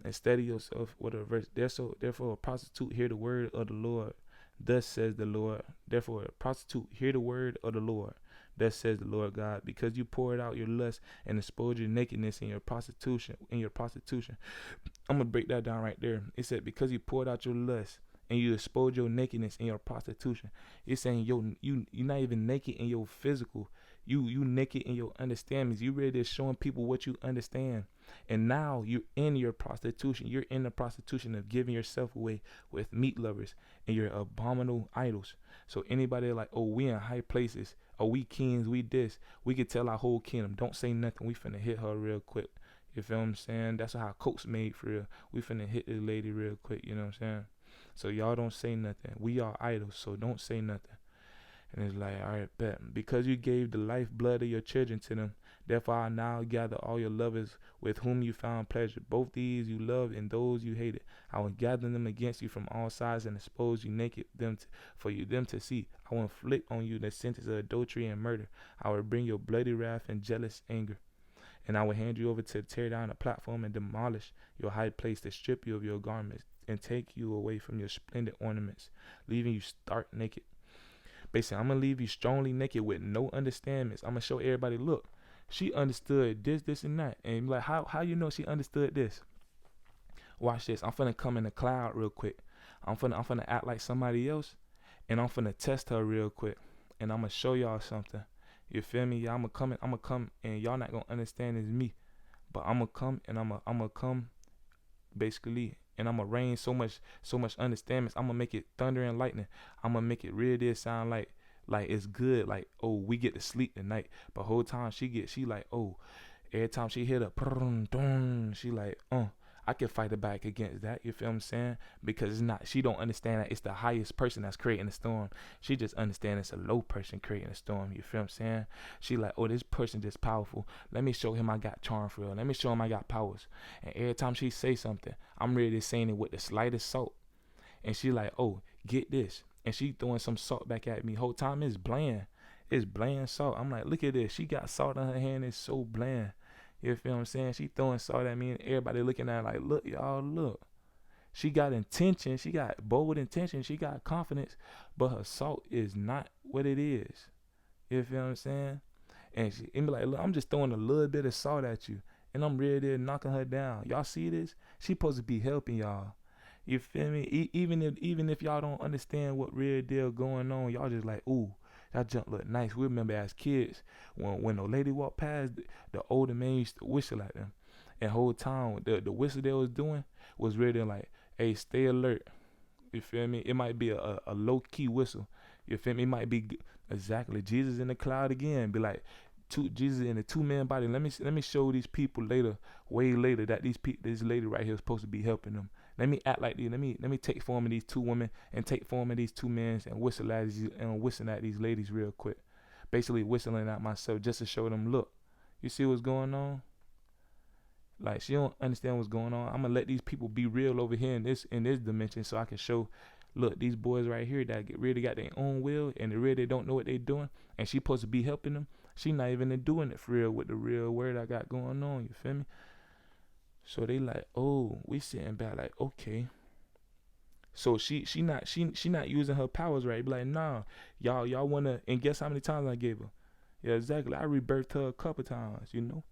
[SPEAKER 1] And steady yourself with a verse. Therefore, a prostitute hear the word of the Lord. Thus says the Lord. Therefore, a prostitute hear the word of the Lord. Thus says the Lord God, because you poured out your lust and exposed your nakedness in your prostitution. I'm gonna break that down right there. It said because you poured out your lust and you exposed your nakedness in your prostitution. It's saying you're not even naked in your physical. You naked in your understandings. You really just showing people what you understand. And now you're in your prostitution. You're in the prostitution of giving yourself away with meat lovers and your abominable idols. So anybody like, oh, we in high places. Oh, we kings, we this. We could tell our whole kingdom, don't say nothing. We finna hit her real quick. You feel what I'm saying? That's how Coke's made for real. We finna hit this lady real quick. You know what I'm saying? So y'all don't say nothing. We are idols, so don't say nothing. And it's like, all right, bet. Because you gave the lifeblood of your children to them, therefore I now gather all your lovers with whom you found pleasure, both these you loved and those you hated. I will gather them against you from all sides and expose you naked for them to see. I will inflict on you the sentence of adultery and murder. I will bring your bloody wrath and jealous anger. And I will hand you over to tear down the platform and demolish your high place, to strip you of your garments and take you away from your splendid ornaments, leaving you stark naked. Basically, I'm going to leave you strongly naked with no understandings. I'm going to show everybody, look, she understood this, and that. And like, how you know she understood this? Watch this. I'm finna come in the cloud real quick. I'm finna act like somebody else, and I'm finna test her real quick. And I'm going to show y'all something. You feel me? Yeah, I'm going to come, and y'all not going to understand it's me. But I'm going to come, and I'm going to come, basically, and I'm going to rain so much understanding. I'm going to make it thunder and lightning. I'm going to make it really sound like it's good. Like, oh, we get to sleep tonight. But whole time she like, oh, every time she hit a, she like, I can fight it back against that. You feel what I'm saying? Because it's not, she don't understand that it's the highest person that's creating the storm. She just understands it's a low person creating a storm. You feel what I'm saying? She like, oh, this person just powerful. Let me show him I got charm for real. Let me show him I got powers. And every time she say something, I'm really saying it with the slightest salt. And she like, oh, get this. And she throwing some salt back at me. Whole time it's bland. It's bland salt. I'm like, look at this. She got salt in her hand. It's so bland. You feel what I'm saying? She throwing salt at me, and everybody looking at her like, look, y'all, look. She got intention. She got bold intention. She got confidence. But her salt is not what it is. You feel what I'm saying? And she be like, look, I'm just throwing a little bit of salt at you. And I'm really there knocking her down. Y'all see this? She supposed to be helping y'all. You feel me? Even if y'all don't understand what real deal going on, y'all just like, ooh, that junk look nice. We remember as kids, when a lady walked past, the older man used to whistle at them. And whole time, the whistle they was doing was really like, hey, stay alert. You feel me? It might be a low-key whistle. You feel me? It might be, exactly, Jesus in the cloud again. Be like, Jesus in a two-man body. Let me show these people later, way later, that this lady right here is supposed to be helping them. Let me act like these. Let me take form of these two women and take form of these two men and whistle at these ladies real quick. Basically whistling at myself just to show them, look, you see what's going on? Like, she don't understand what's going on. I'm gonna let these people be real over here in this dimension, so I can show, look, these boys right here that really got their own will and they really don't know what they're doing, and she supposed to be helping them. She not even doing it for real with the real word I got going on. You feel me? So they like, oh, we sitting back like, okay. So she not using her powers right. Be like, nah, y'all wanna, and guess how many times I gave her? Yeah, exactly. I rebirthed her a couple times, you know.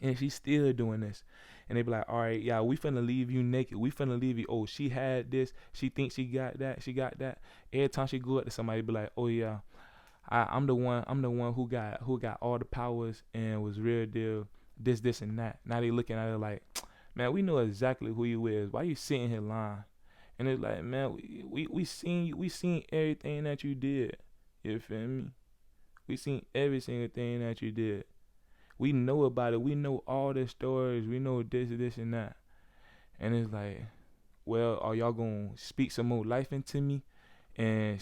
[SPEAKER 1] And she's still doing this. And they be like, all right, yeah, we finna leave you naked. We finna leave you. Oh, she had this. She thinks she got that. She got that. Every time she go up to somebody, be like, oh yeah, I'm the one who got all the powers and was real deal. This, and that. Now they looking at her like, man, we know exactly who you is. Why you sitting here lying? And it's like, man, we seen you. We seen everything that you did. You feel me? We seen every single thing that you did. We know about it. We know all the stories. We know this, and that. And it's like, well, are y'all gonna speak some more life into me and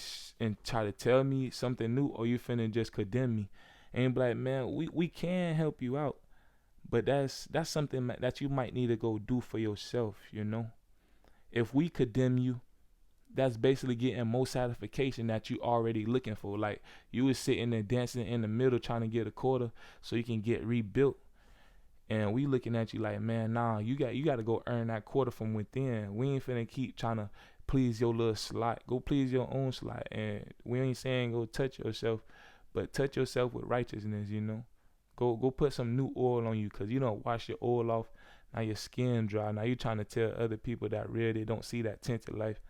[SPEAKER 1] try to tell me something new, or you finna just condemn me? And be like, man, we can help you out, but that's something that you might need to go do for yourself. If we condemn you, that's basically getting more satisfaction that you already looking for. Like, you was sitting there dancing in the middle trying to get a quarter so you can get rebuilt, and we looking at you like, man, nah, you got to go earn that quarter from within. We ain't finna keep trying to please your little slot. Go please your own slot. And we ain't saying go touch yourself, but touch yourself with righteousness. Go put some new oil on you, because you don't wash your oil off. Now your skin dry. Now you trying to tell other people that really don't see that tinted life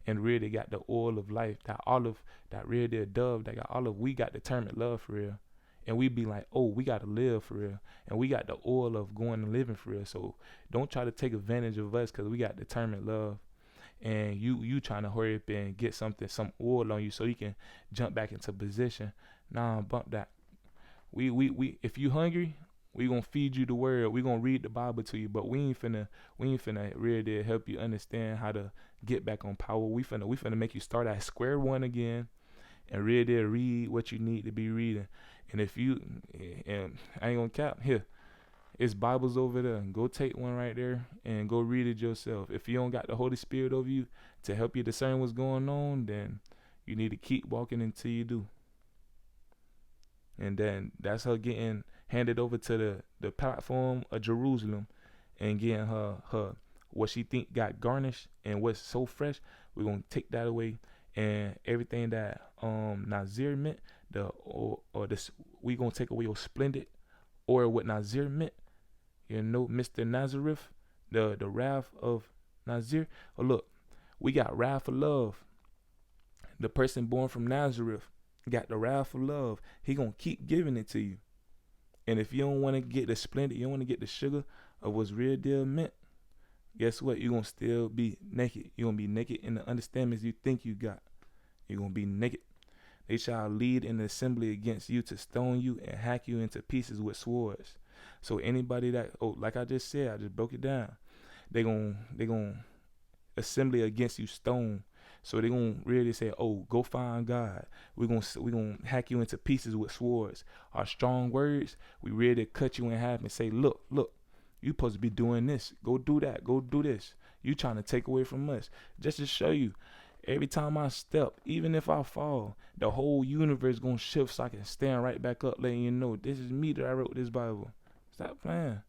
[SPEAKER 1] and really got the oil of life, that olive, that real deal dove, that got olive. We got determined love for real. And we be like, oh, we got to live for real. And we got the oil of going and living for real. So don't try to take advantage of us, because we got determined love. And you trying to hurry up and get some oil on you so you can jump back into position. Nah, bump that. We if you hungry, we gonna feed you the word. We gonna read the Bible to you, but we ain't finna really help you understand how to get back on power. We finna make you start at square one again and really read what you need to be reading. And and I ain't gonna cap, here, it's Bibles over there. Go take one right there and go read it yourself. If you don't got the Holy Spirit over you to help you discern what's going on, then you need to keep walking until you do. And then that's her getting handed over to the platform of Jerusalem and getting her what she think got garnished and what's so fresh. We're gonna take that away, and everything that Nazir meant, we gonna take away your splendid, or what Nazir meant. Mr. Nazareth, the wrath of Nazir. Oh, look, we got wrath of love. The person born from Nazareth got the wrath of love. He gonna keep giving it to you. And if you don't want to get the splendid, you don't want to get the sugar of what's real deal meant, guess what? You're gonna still be naked. You're gonna be naked in the understandings you think you got. You're gonna be naked. They shall lead in the assembly against you to stone you and hack you into pieces with swords. So anybody that, like I just said, I just broke it down. They gonna assembly against you, stone. So they gonna really say, oh, go find God. We gonna hack you into pieces with swords. Our strong words, we ready to cut you in half and say, look, you supposed to be doing this. Go do that. Go do this. You trying to take away from us. Just to show you, every time I step, even if I fall, the whole universe gonna shift so I can stand right back up, letting you know this is me that I wrote this Bible. Stop playing.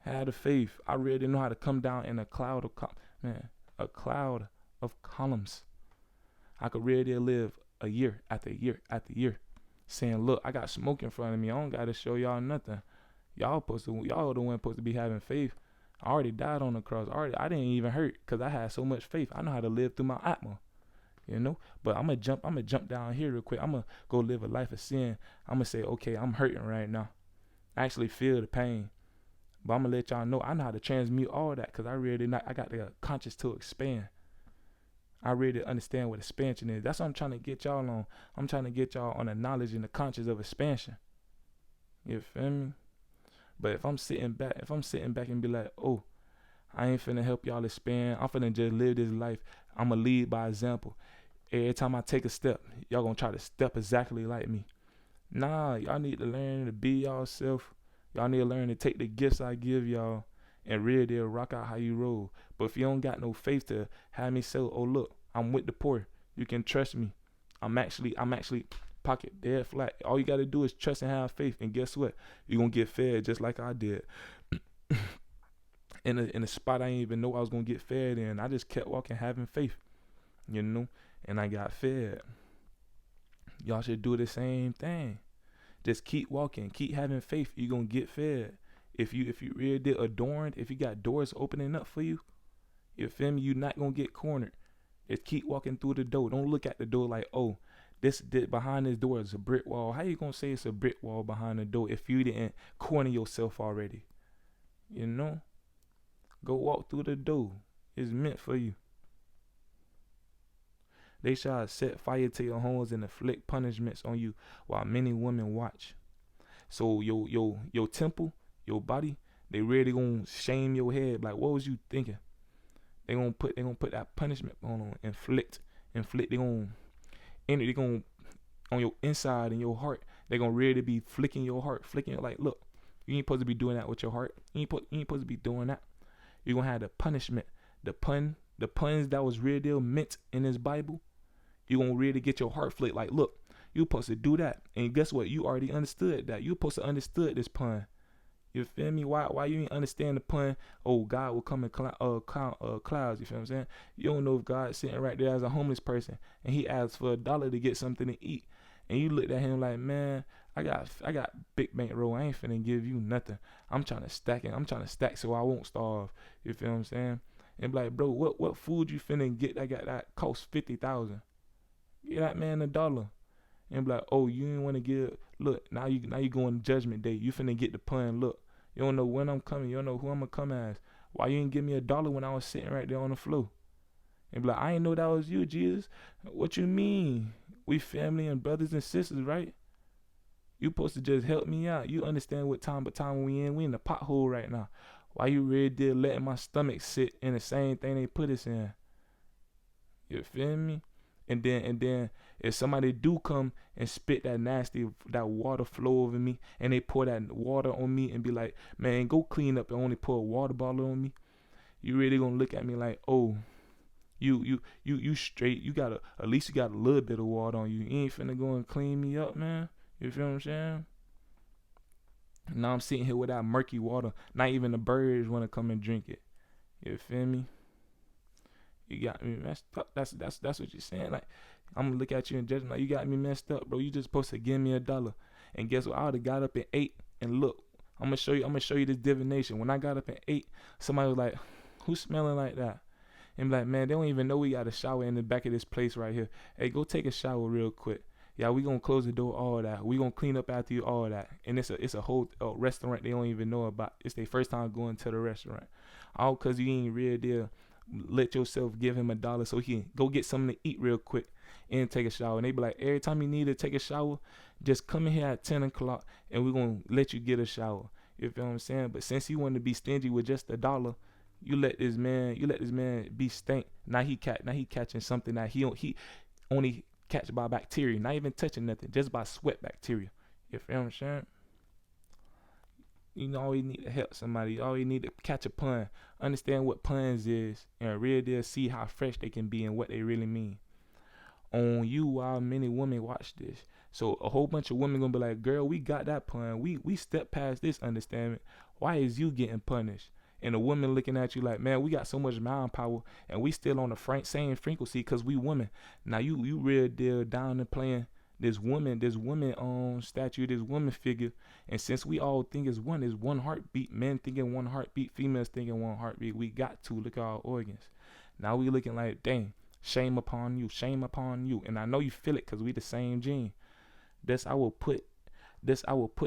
[SPEAKER 1] Have the faith. I really know how to come down in a cloud of a cloud of columns. I could really live a year after year after year, saying, look, I got smoke in front of me. I don't gotta show y'all nothing. Y'all the one supposed to be having faith. I already died on the cross. I didn't even hurt because I had so much faith. I know how to live through my atma, But I'm gonna jump down here real quick. I'm gonna go live a life of sin. I'm gonna say, okay, I'm hurting right now. I actually feel the pain, but I'm gonna let y'all know I know how to transmute all that, because I got the conscious to expand. I really understand what expansion is. That's what I'm trying to get y'all on. I'm trying to get y'all on the knowledge and the conscious of expansion. You feel me? But if I'm sitting back and be like, oh, I ain't finna help y'all expand. I'm finna just live this life. I'm gonna lead by example. Every time I take a step, y'all gonna try to step exactly like me. Nah, y'all need to learn to be yourself. Y'all need to learn to take the gifts I give y'all and really rock out how you roll. But if you don't got no faith to have me say, oh, look, I'm with the poor. You can trust me. I'm actually pocket dead flat. All you got to do is trust and have faith. And guess what? You're going to get fed just like I did. in a spot I didn't even know I was going to get fed in. I just kept walking, having faith, and I got fed. Y'all should do the same thing. Just keep walking, keep having faith. You're going to get fed. If you really did adorned, if you got doors opening up for you, you feel me? You're not going to get cornered. Just keep walking through the door. Don't look at the door like, oh, this behind this door is a brick wall. How you going to say it's a brick wall behind the door if you didn't corner yourself already? Go walk through the door. It's meant for you. They shall set fire to your homes and inflict punishments on you while many women watch. So your temple, your body, they really gonna shame your head. Like, what was you thinking? They gonna put that punishment on inflict. They gonna on your inside and your heart. They gonna really be flicking your heart, flicking it like, look, you ain't supposed to be doing that with your heart. You ain't supposed to be doing that. You're gonna have the punishment, the puns that was real deal meant in this Bible. You gonna really get your heart flicked like, look, you supposed to do that. And guess what? You already understood that. You supposed to understood this pun. You feel me? Why you ain't understand the pun? Oh, God will come in clouds. You feel what I'm saying? You don't know if God's sitting right there as a homeless person and he asks for $1 to get something to eat, and you looked at him like, man, I got big bankroll. I ain't finna give you nothing. I'm trying to stack it. I'm trying to stack so I won't starve. You feel what I'm saying? And be like, bro, what food you finna get that cost 50,000? Get that man $1. And be like, oh, you ain't want to give. Look, now you going to judgment day. You finna get the pun. Look, you don't know when I'm coming. You don't know who I'm gonna come as. Why you ain't give me $1 when I was sitting right there on the floor? And be like, I ain't know that was you, Jesus. What you mean? We family and brothers and sisters, right? You supposed to just help me out. You understand what time we in? We in the pothole right now. Why you really did letting my stomach sit in the same thing they put us in? You feel me? And then if somebody do come and spit that water flow over me, and they pour that water on me and be like, man, go clean up and only pour a water bottle on me, you really gonna look at me like, oh, you straight, at least you got a little bit of water on you. You ain't finna go and clean me up, man. You feel what I'm saying? Now I'm sitting here with that murky water. Not even the birds wanna come and drink it. You feel me? You got me messed up. That's what you're saying. Like, I'm gonna look at you and judge like, you got me messed up, bro. You just supposed to give me $1. And guess what? I would have got up and ate. And look, I'm gonna show you this divination. When I got up and ate, somebody was like, who's smelling like that? And be like, man, they don't even know we got a shower in the back of this place right here. Hey, go take a shower real quick. Yeah, we gonna close the door, all that. We gonna clean up after you, all that. And it's a whole restaurant they don't even know about. It's their first time going to the restaurant. All cause you ain't real deal. Let yourself give him $1 so he can go get something to eat real quick and take a shower. And they be like, every time you need to take a shower, just come in here at 10 o'clock and we're gonna let you get a shower. You feel what I'm saying? But since he wanted to be stingy with just $1, you let this man be stank. Now he catching something that he only catch by bacteria, not even touching nothing, just by sweat bacteria. You feel what I'm saying? You always need to help somebody. You always need to catch a pun, understand what puns is, and really deal see how fresh they can be and what they really mean. On you, while many women watch this, so a whole bunch of women gonna be like, girl, we got that pun. We stepped past this understanding. Why is you getting punished? And a woman looking at you like, man, we got so much mind power and we still on the same frequency because we women. Now you real deal down and playing this woman statue, this woman figure. And since we all think it's one heartbeat, men thinking one heartbeat, females thinking one heartbeat, we got to look at our organs. Now we looking like, dang, shame upon you. And I know you feel it because we the same gene. I will put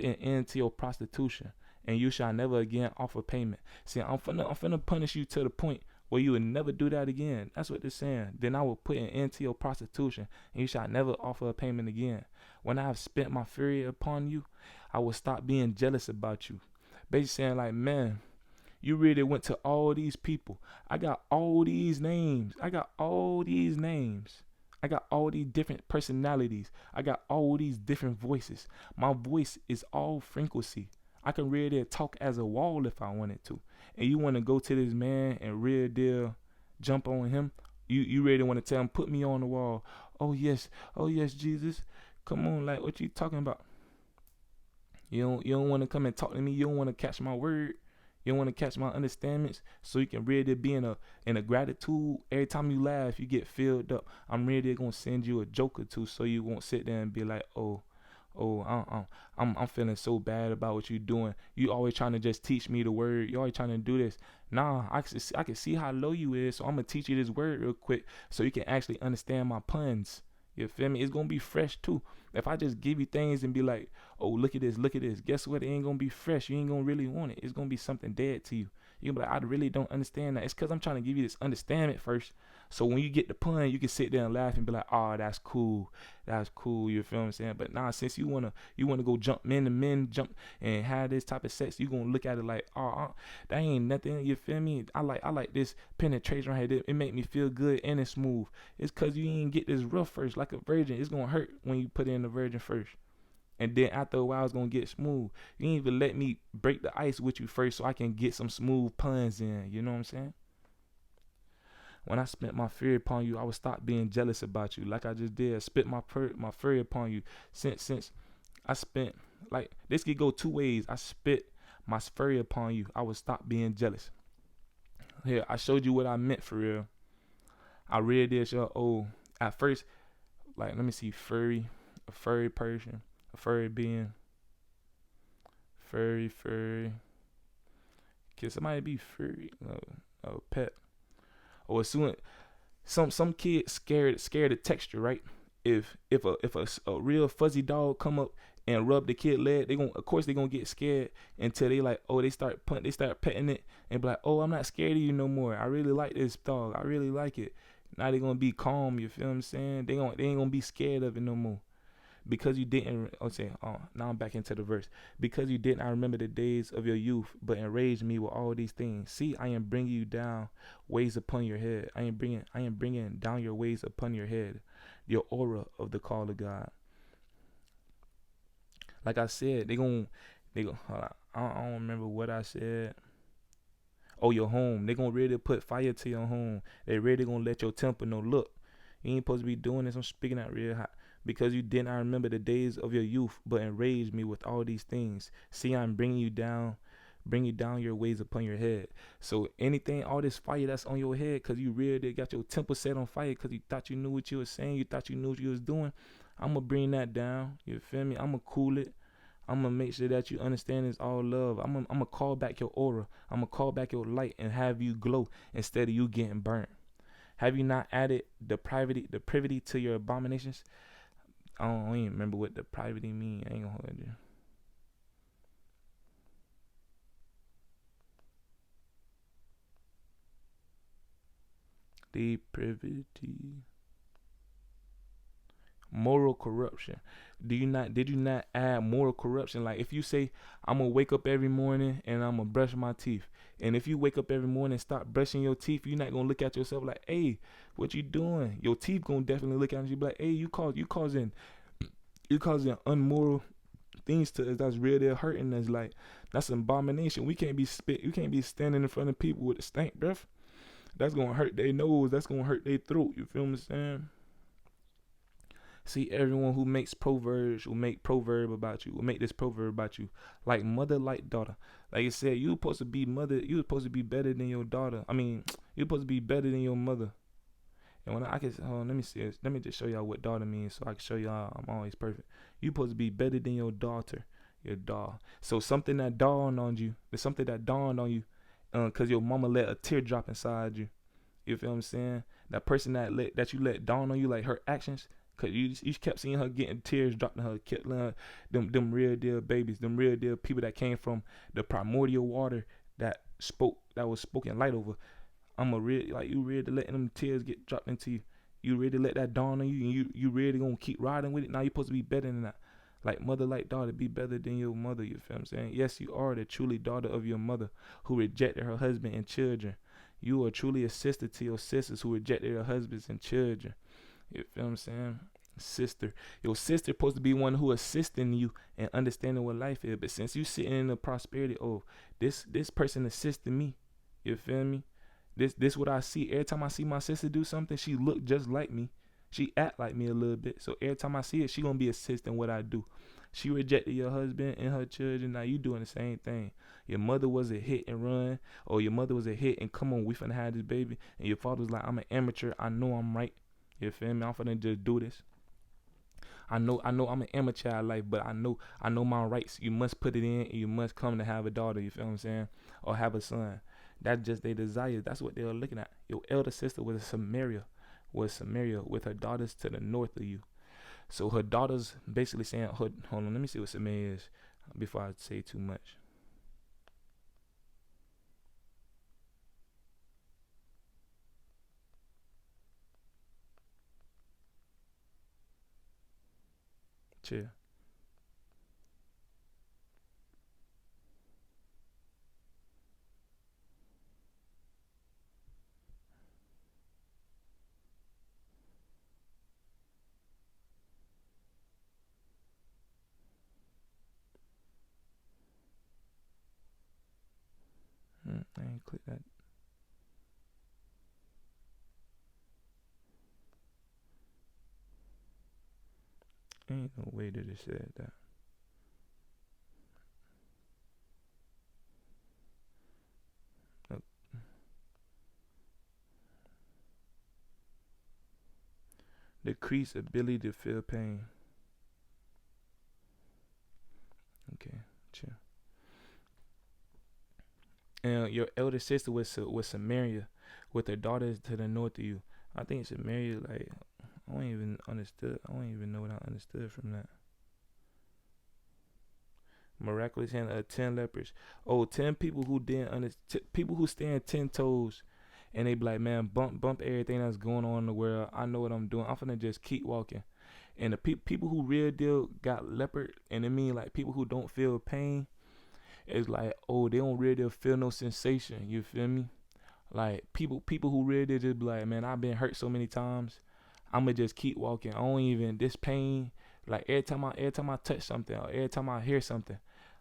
[SPEAKER 1] an end to your prostitution, and you shall never again offer payment. See, I'm finna punish you to the point where you would never do that again. That's what they're saying. Then I will put an end to your prostitution, and you shall never offer a payment again. When I have spent my fury upon you, I will stop being jealous about you. Basically saying like, man, you really went to all these people. I got all these names. I got all these different personalities. I got all these different voices. My voice is all frequency. I can really talk as a wall if I wanted to. And you want to go to this man and real deal jump on him. You really want to tell him, put me on the wall. Oh yes, Jesus. Come on, like what you talking about? You don't want to come and talk to me. You don't want to catch my word. You don't want to catch my understandings. So you can really be in a gratitude. Every time you laugh, you get filled up. I'm really gonna send you a joke or two so you won't sit there and be like, I'm feeling so bad about what you're doing. You always trying to just teach me the word. You always trying to do this. Nah, I can see how low you is. So I'm gonna teach you this word real quick so you can actually understand my puns. You feel me? It's gonna be fresh too. If I just give you things and be like, oh, look at this. Guess what? It ain't gonna be fresh. You ain't gonna really want it. It's gonna be something dead to you. You be like, I really don't understand that. It's because I'm trying to give you this understanding first So when you get the pun, you can sit there and laugh and be like, "Oh, that's cool, You feel what I'm saying? But nah, since you wanna go jump men to men, jump and have this type of sex, you gonna look at it like, oh, that ain't nothing. You feel me? I like this penetration right here. It make me feel good and it's smooth. It's cause you ain't get this rough first, like a virgin. It's gonna hurt when you put in the virgin first. And then after a while, it's gonna get smooth. You ain't even let me break the ice with you first so I can get some smooth puns in. You know what I'm saying? When I spent my fury upon you, I would stop being jealous about you, like I just did. I spit my fury upon you. Since I spent, like, this could go two ways. I spit my fury upon you, I would stop being jealous. Here, I showed you what I meant for real. I really did show. Oh, at first, like, let me see, furry, a furry person, a furry being, furry. Can somebody be furry? A pet. Or as soon some kids scared of texture, right? If a real fuzzy dog come up and rub the kid leg, of course they gonna get scared until they like, oh, they start petting it and be like, oh, I'm not scared of you no more. I really like this dog. I really like it. Now they gonna be calm. You feel what I'm saying? They ain't gonna be scared of it no more. Because you didn't, now I'm back into the verse. Because you didn't, I remember the days of your youth, but enraged me with all these things. See, I am bringing you down ways upon your head. I am bringing down your ways upon your head, your aura of the call of God. Like I said, they gon' hold on. I don't remember what I said. Oh, your home. They gonna really put fire to your home. They really gonna let your temper know, look, you ain't supposed to be doing this. I'm speaking out real hot. Because you didn't, I remember the days of your youth, but enraged me with all these things. See, I'm bringing you down your ways upon your head. So anything, all this fire that's on your head, because you really got your temper set on fire because you thought you knew what you were saying, you thought you knew what you was doing, I'm going to bring that down. You feel me? I'm going to cool it. I'm going to make sure that you understand it's all love. I'm going to call back your aura. I'm going to call back your light and have you glow instead of you getting burnt. Have you not added the privity to your abominations? I don't even remember what the privity mean. I ain't gonna hold you. The privity. Moral corruption. Did you not add moral corruption? Like if you say, I'm gonna wake up every morning and I'm gonna brush my teeth. And if you wake up every morning and stop brushing your teeth, you're not gonna look at yourself like, hey, what you doing? Your teeth gonna definitely look at you and be like, hey, you causing unmoral things to us. That's real. They're hurting us. Like that's an abomination. We can't be You can't be standing in front of people with a stank breath. That's gonna hurt their nose. That's gonna hurt their throat. You feel what I'm saying? See, everyone who makes proverbs will make proverb about you. Will make this proverb about you, like mother, like daughter. Like I said, you supposed to be mother. You supposed to be better than your daughter. I mean, you supposed to be better than your mother. And when I can, let me see this. Let me just show y'all what daughter means, so I can show y'all I'm always perfect. You supposed to be better than your daughter, your doll. So something that dawned on you, cause your mama let a tear drop inside you. You feel what I'm saying? That person that you let dawn on you, like her actions, cause you kept seeing her getting tears dropped in her, kept them real deal babies, them real deal people that came from the primordial water that was spoken light over. You really letting them tears get dropped into you. You really let that dawn on you, and you really gonna keep riding with it. Now you're supposed to be better than that. Like mother, like daughter, be better than your mother. You feel what I'm saying? Yes, you are the truly daughter of your mother who rejected her husband and children. You are truly a sister to your sisters who rejected their husbands and children. You feel what I'm saying? Sister. Your sister supposed to be one who assisting you and understanding what life is. But since you sitting in the prosperity, this person assisting me. You feel me? This what I see. Every time I see my sister do something, she look just like me. She act like me a little bit. So every time I see it, she gonna be assisting what I do. She rejected your husband and her children. Now you doing the same thing. Your mother was a hit and run, or your mother was a hit and come on, we finna have this baby. And your father was like, I'm an amateur. I know I'm right. You feel me? I'm finna just do this. I know I'm an amateur at life, but I know my rights. You must put it in, and you must come to have a daughter. You feel what I'm saying? Or have a son. That's just their desires. That's what they were looking at. Your elder sister was Samaria with her daughters to the north of you. So her daughters basically saying, hold on, let me see what Samaria is before I say too much. Chill. I ain't click that. Ain't no way that it said that. Look. Decrease ability to feel pain. Okay, chill. And your elder sister was Samaria, with her daughters to the north of you. I think Samaria, like, I don't even understood. I don't even know what I understood from that. Miraculous hand of 10 lepers. Oh, 10 people who didn't understand. People who stand 10 toes, and they be like, man, bump everything that's going on in the world. I know what I'm doing. I'm finna just keep walking. And the people who real deal got leopard, and it mean like people who don't feel pain. It's like, oh, they don't really feel no sensation. You feel me? Like people who really just be like, man, I've been hurt so many times. I'ma just keep walking. I don't even this pain. Like every time I touch something, or every time I hear something,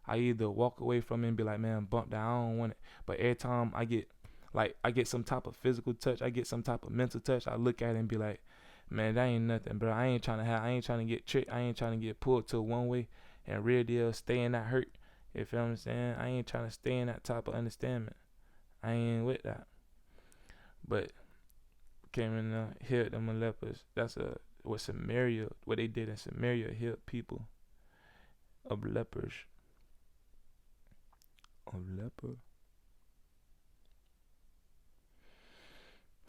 [SPEAKER 1] I either walk away from it and be like, man, bump that. I don't want it. But every time I get some type of physical touch, I get some type of mental touch, I look at it and be like, man, that ain't nothing, bro. I ain't trying to get tricked. I ain't trying to get pulled to one way and real deal stay in that hurt. You feel what I'm saying? I ain't trying to stay in that type of understanding. I ain't with that. But came in there, healed them lepers. That's what Samaria, what they did in Samaria, healed people of lepers. Of leper.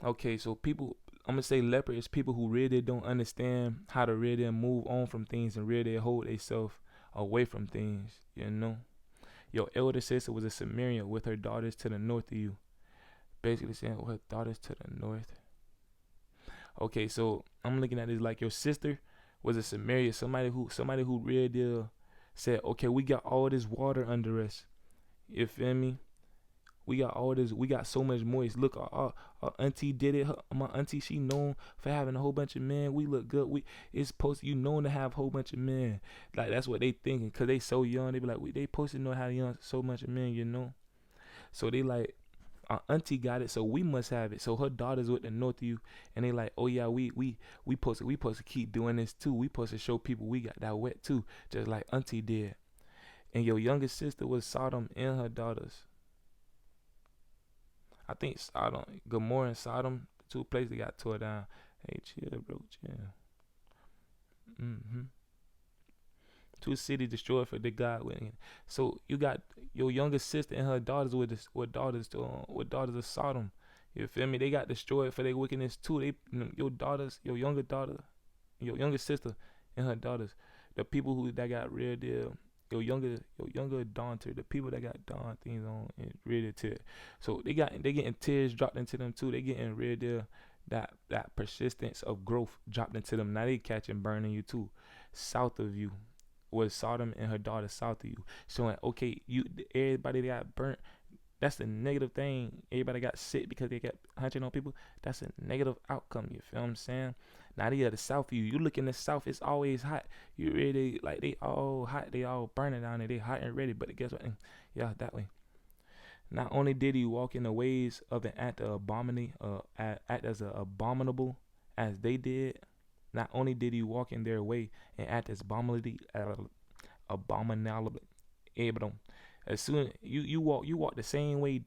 [SPEAKER 1] Okay, so people, I'm gonna say leper is people who really don't understand how to really move on from things and really hold themselves away from things. You know, your elder sister was a Samaria with her daughters to the north of you. Basically saying with her daughters to the north. Okay, so I'm looking at this like your sister was a Samaria, somebody who really deal said, okay, we got all this water under us. You feel me? We got all this. We got so much moist. Look, our auntie did it. My auntie, she known for having a whole bunch of men. We look good. It's supposed to, you known to have a whole bunch of men. Like that's what they thinking, cause they so young. They be like, they supposed to know how to young so much of men, you know. So they like, our auntie got it, so we must have it. So her daughters with the north of you, and they like, oh yeah, we supposed to keep doing this too. We supposed to show people we got that wet too, just like auntie did. And your youngest sister was Sodom and her daughters. I think Sodom, Gomorrah and Sodom, the two places that got tore down. Hey, chill, bro, chill. Mm-hmm. Two cities destroyed for the God winning. So you got your youngest sister and her daughters with daughters of Sodom. You feel me? They got destroyed for their wickedness too. Your daughters, your younger daughter, your younger sister and her daughters, the people who that got real deal. Your younger daughter, the people that got dawn things on and real deal. So they getting tears dropped into them too. They getting real deal that persistence of growth dropped into them. Now they catching burning you too. South of you was Sodom and her daughter south of you. Showing okay, everybody that got burnt. That's the negative thing. Everybody got sick because they got hunching on people. That's a negative outcome. You feel what I'm saying? Now they are the south of you. You look in the south, it's always hot. You really like they all hot. They all burning down there. They hot and ready. But guess what? Yeah, that way. Not only did he walk in the ways of an act as abominable as they did. Not only did he walk in their way and act as abominable, as soon you walk the same way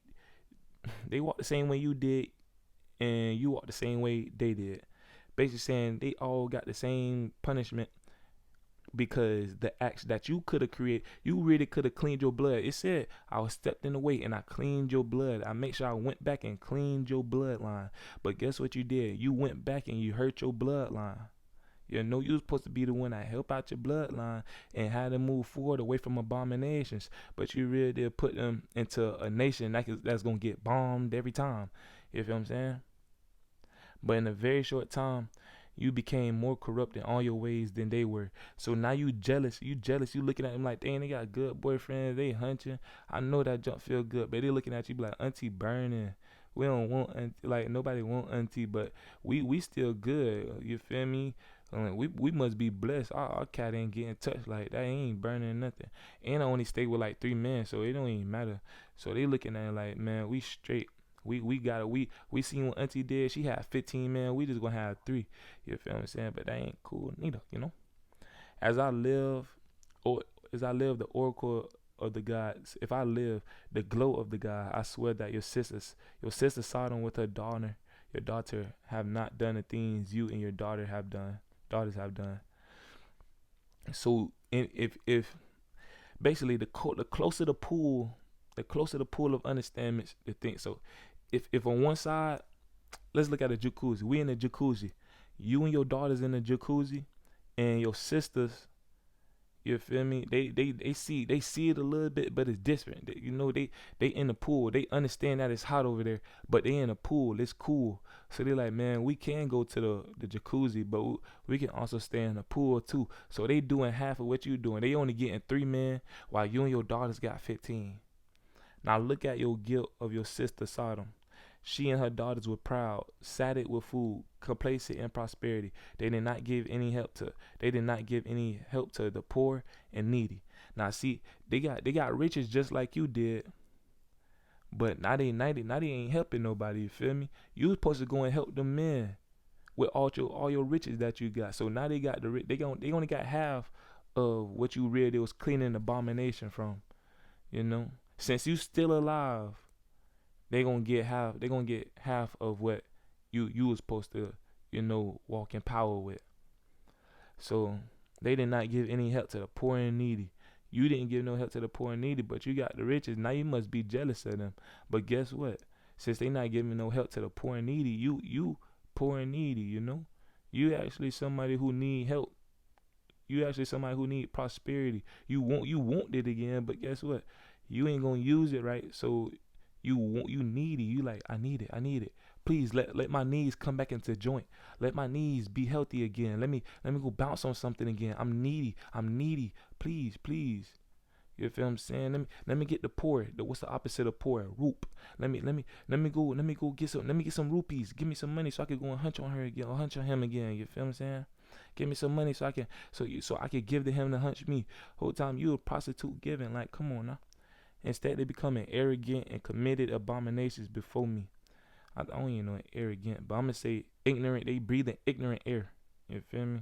[SPEAKER 1] they walk the same way you did, and you walk the same way they did. Basically saying they all got the same punishment because the acts that you could have created, you really could have cleaned your blood. It said I was stepped in the way and I cleaned your blood. I make sure I went back and cleaned your bloodline. But guess what you did? You went back and you hurt your bloodline. You know you was supposed to be the one that help out your bloodline and how to move forward away from abominations. But you really did put them into a nation that's gonna get bombed every time. You feel what I'm saying? But in a very short time, You became more corrupt in all your ways than they were. So now you jealous. You jealous. You looking at them like, dang, they got good boyfriends. They hunching. I know that junk feel good, but they looking at you like, auntie burning. We don't want auntie, like nobody want auntie, but we still good. You feel me? We must be blessed. Our cat ain't getting touched like that. Ain't burning nothing. And I only stay with like 3 men, so it don't even matter. So they looking at it like, man, we straight. We got it. We seen what auntie did. She had 15 men. We just gonna have 3. You feel what I'm saying? But that ain't cool neither. You know. As I live, or as I live the oracle of the gods, if I live the glow of the God, I swear that your sister Sodom with her daughter, your daughter have not done the things you and your daughters have done. So if basically the closer the closer the pool of understanding the thing. So if on one side, let's look at a jacuzzi. We in the jacuzzi. You and your daughters in the jacuzzi, and your sisters. You feel me? They see it a little bit, but it's different. They in the pool. They understand that it's hot over there, but they in the pool. It's cool. So they like, man, we can go to the jacuzzi, but we can also stay in the pool too. So they doing half of what you doing. They only getting 3 men, while you and your daughters got 15. Now look at your guilt of your sister Sodom. She and her daughters were proud, sated with food, complacent in prosperity. They did not give any help to the poor and needy. Now see, they got riches just like you did, but now they ain't helping nobody. You feel me? You was supposed to go and help them men with all your riches that you got. So now they got they only got half of what you read. They was cleaning abomination from. You know, since you still alive, they gonna get half of what you was supposed to, walk in power with. So they did not give any help to the poor and needy. You didn't give no help to the poor and needy, but you got the riches. Now you must be jealous of them. But guess what? Since they not giving no help to the poor and needy, you poor and needy, you actually somebody who need help. You actually somebody who need prosperity. You want it again, but guess what? You ain't gonna use it right. So you needy. You like, I need it. Please let my knees come back into joint. Let my knees be healthy again. Let me go bounce on something again. I'm needy. Please. You feel what I'm saying? Let me get the poor. What's the opposite of poor? Roop. Let me go get some rupees. Give me some money so I can go and hunch on her again or hunch on him again. You feel what I'm saying? Give me some money so I can give to him to hunch me. Whole time you a prostitute giving. Like, come on now. Instead, they becoming arrogant and committed abominations before me. I don't even know arrogant, but I'm going to say ignorant. They breathing ignorant air. You feel me?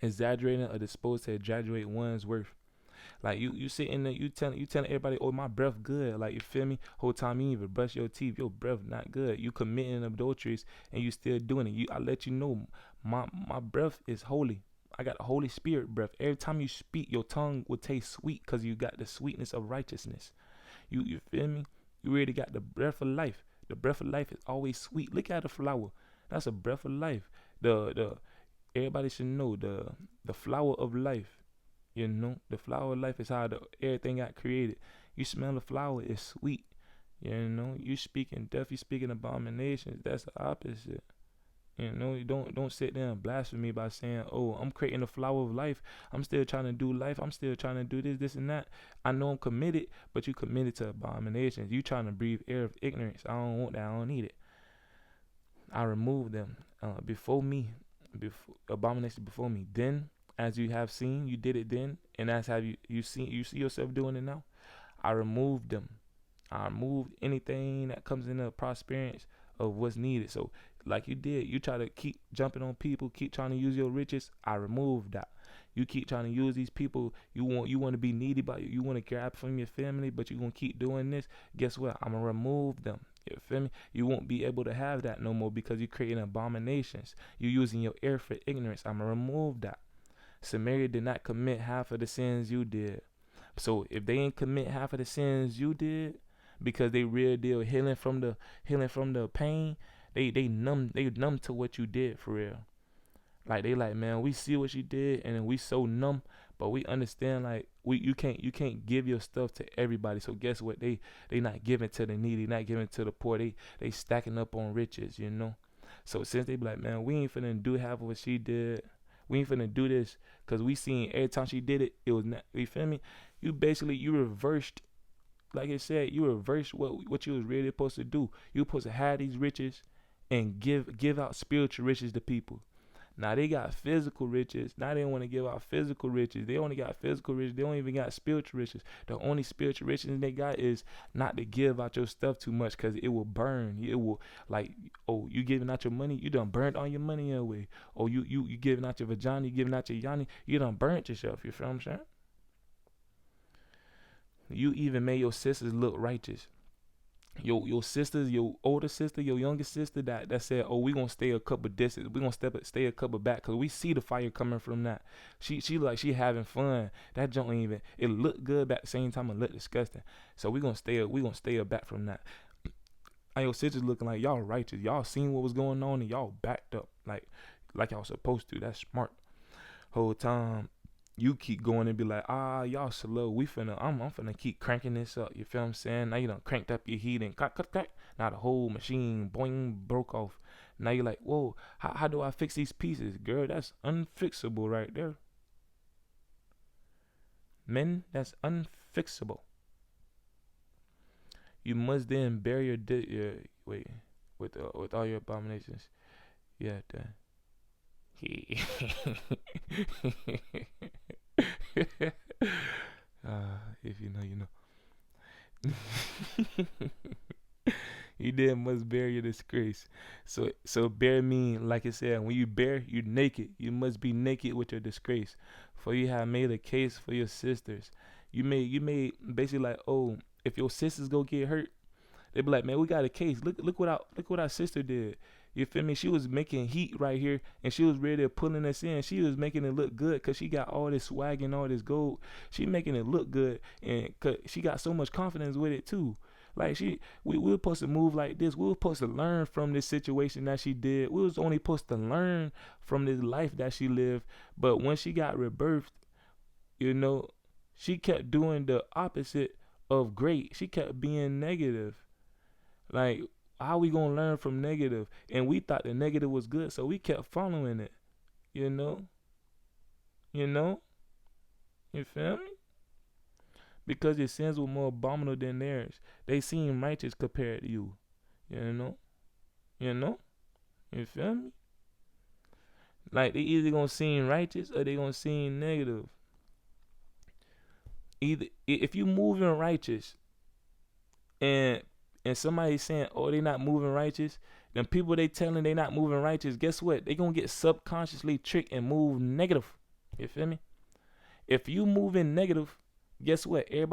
[SPEAKER 1] Exaggerating or disposed to exaggerate one's worth. Like you sitting there, you telling everybody, oh, my breath good. Like, you feel me? Whole time you even brush your teeth, your breath not good. You committing adulteries and you still doing it. I let you know, my breath is holy. I got the Holy Spirit breath. Every time you speak, your tongue will taste sweet because you got the sweetness of righteousness. You feel me? You really got the breath of life. The breath of life is always sweet. Look at the flower. That's a breath of life. The everybody should know the flower of life. The flower of life is how everything got created. You smell the flower, it's sweet. You speaking death, you speaking abominations. That's the opposite. You don't sit there and blaspheme me by saying, oh, I'm creating the flower of life. I'm still trying to do life. I'm still trying to do this and that. I know I'm committed, but you committed to abominations. You trying to breathe air of ignorance. I don't want that. I don't need it. I removed them before me, abomination before me. Then, as you have seen, you did it then, and as have you see yourself doing it now. I removed them. I removed anything that comes into prosperity of what's needed. So like you did, you try to keep jumping on people, keep trying to use your riches. I removed that. You keep trying to use these people. You want to be needy by you want to grab from your family, but you gonna keep doing this. Guess what? I'm gonna remove them. You feel me? You won't be able to have that no more because you're creating abominations. You're using your air for ignorance. I'm gonna remove that. Samaria did not commit half of the sins you did. So if they ain't commit half of the sins you did, because they real deal healing from the pain, they numb to what you did for real. Like they like, man, we see what you did and then we so numb, But we understand like you can't give your stuff to everybody. So guess what? They not giving to the needy, not giving to the poor. They stacking up on riches, you know. So since they be like, man, we ain't finna do half of what she did. We ain't finna do this because we seen every time she did it, it was not. You feel me? You basically you reversed, like I said, you reversed what you was really supposed to do. You were supposed to have these riches and give out spiritual riches to people. Now they got physical riches. Now they don't want to give out physical riches. They only got physical riches. They don't even got spiritual riches. The only spiritual riches they got is not to give out your stuff too much because it will burn. It will like, oh, you giving out your money, you done burnt all your money away. Oh, you giving out your vagina, you giving out your yanni, you done burnt yourself. You feel what I'm saying? You even made your sisters look righteous. Your sisters, your older sister, your younger sister that said, oh, we gonna stay a couple distance, we gonna stay a couple back because we see the fire coming from that. She like she having fun. That junk ain't even, it looked good but at the same time it looked disgusting. So we gonna stay back from that. And your sisters looking like y'all righteous. Y'all seen what was going on and y'all backed up like y'all supposed to. That's smart. Whole time you keep going and be like, y'all slow. I'm finna keep cranking this up. You feel what I'm saying? Now you done cranked up your heat and clack. Now the whole machine boing broke off. Now you're like, whoa, how do I fix these pieces? Girl, that's unfixable right there. Men, that's unfixable. You must then bear your with all your abominations. Yeah, then. If you know, you know. You then must bear your disgrace. So bear mean, like I said, when you bear, you're naked. You must be naked with your disgrace. For you have made a case for your sisters. You made basically like, oh, if your sisters go get hurt, they be like, man, we got a case. Look what our sister did. You feel me? She was making heat right here, and she was really pulling us in. She was making it look good because she got all this swag and all this gold. She making it look good, and cause she got so much confidence with it too. Like we were supposed to move like this. We were supposed to learn from this situation that she did. We was only supposed to learn from this life that she lived. But when she got rebirthed, you know, she kept doing the opposite of great. She kept being negative. Like, how we gonna learn from negative? And we thought the negative was good, so we kept following it. You know? You feel me? Because your sins were more abominable than theirs. They seem righteous compared to you. You know? You feel me? Like, they either gonna seem righteous or they gonna seem negative. Either if you moving righteous and somebody saying, oh, they not moving righteous, then people they telling they not moving righteous, guess what? They gonna get subconsciously tricked and move negative. You feel me? If you moving negative, guess what? Everybody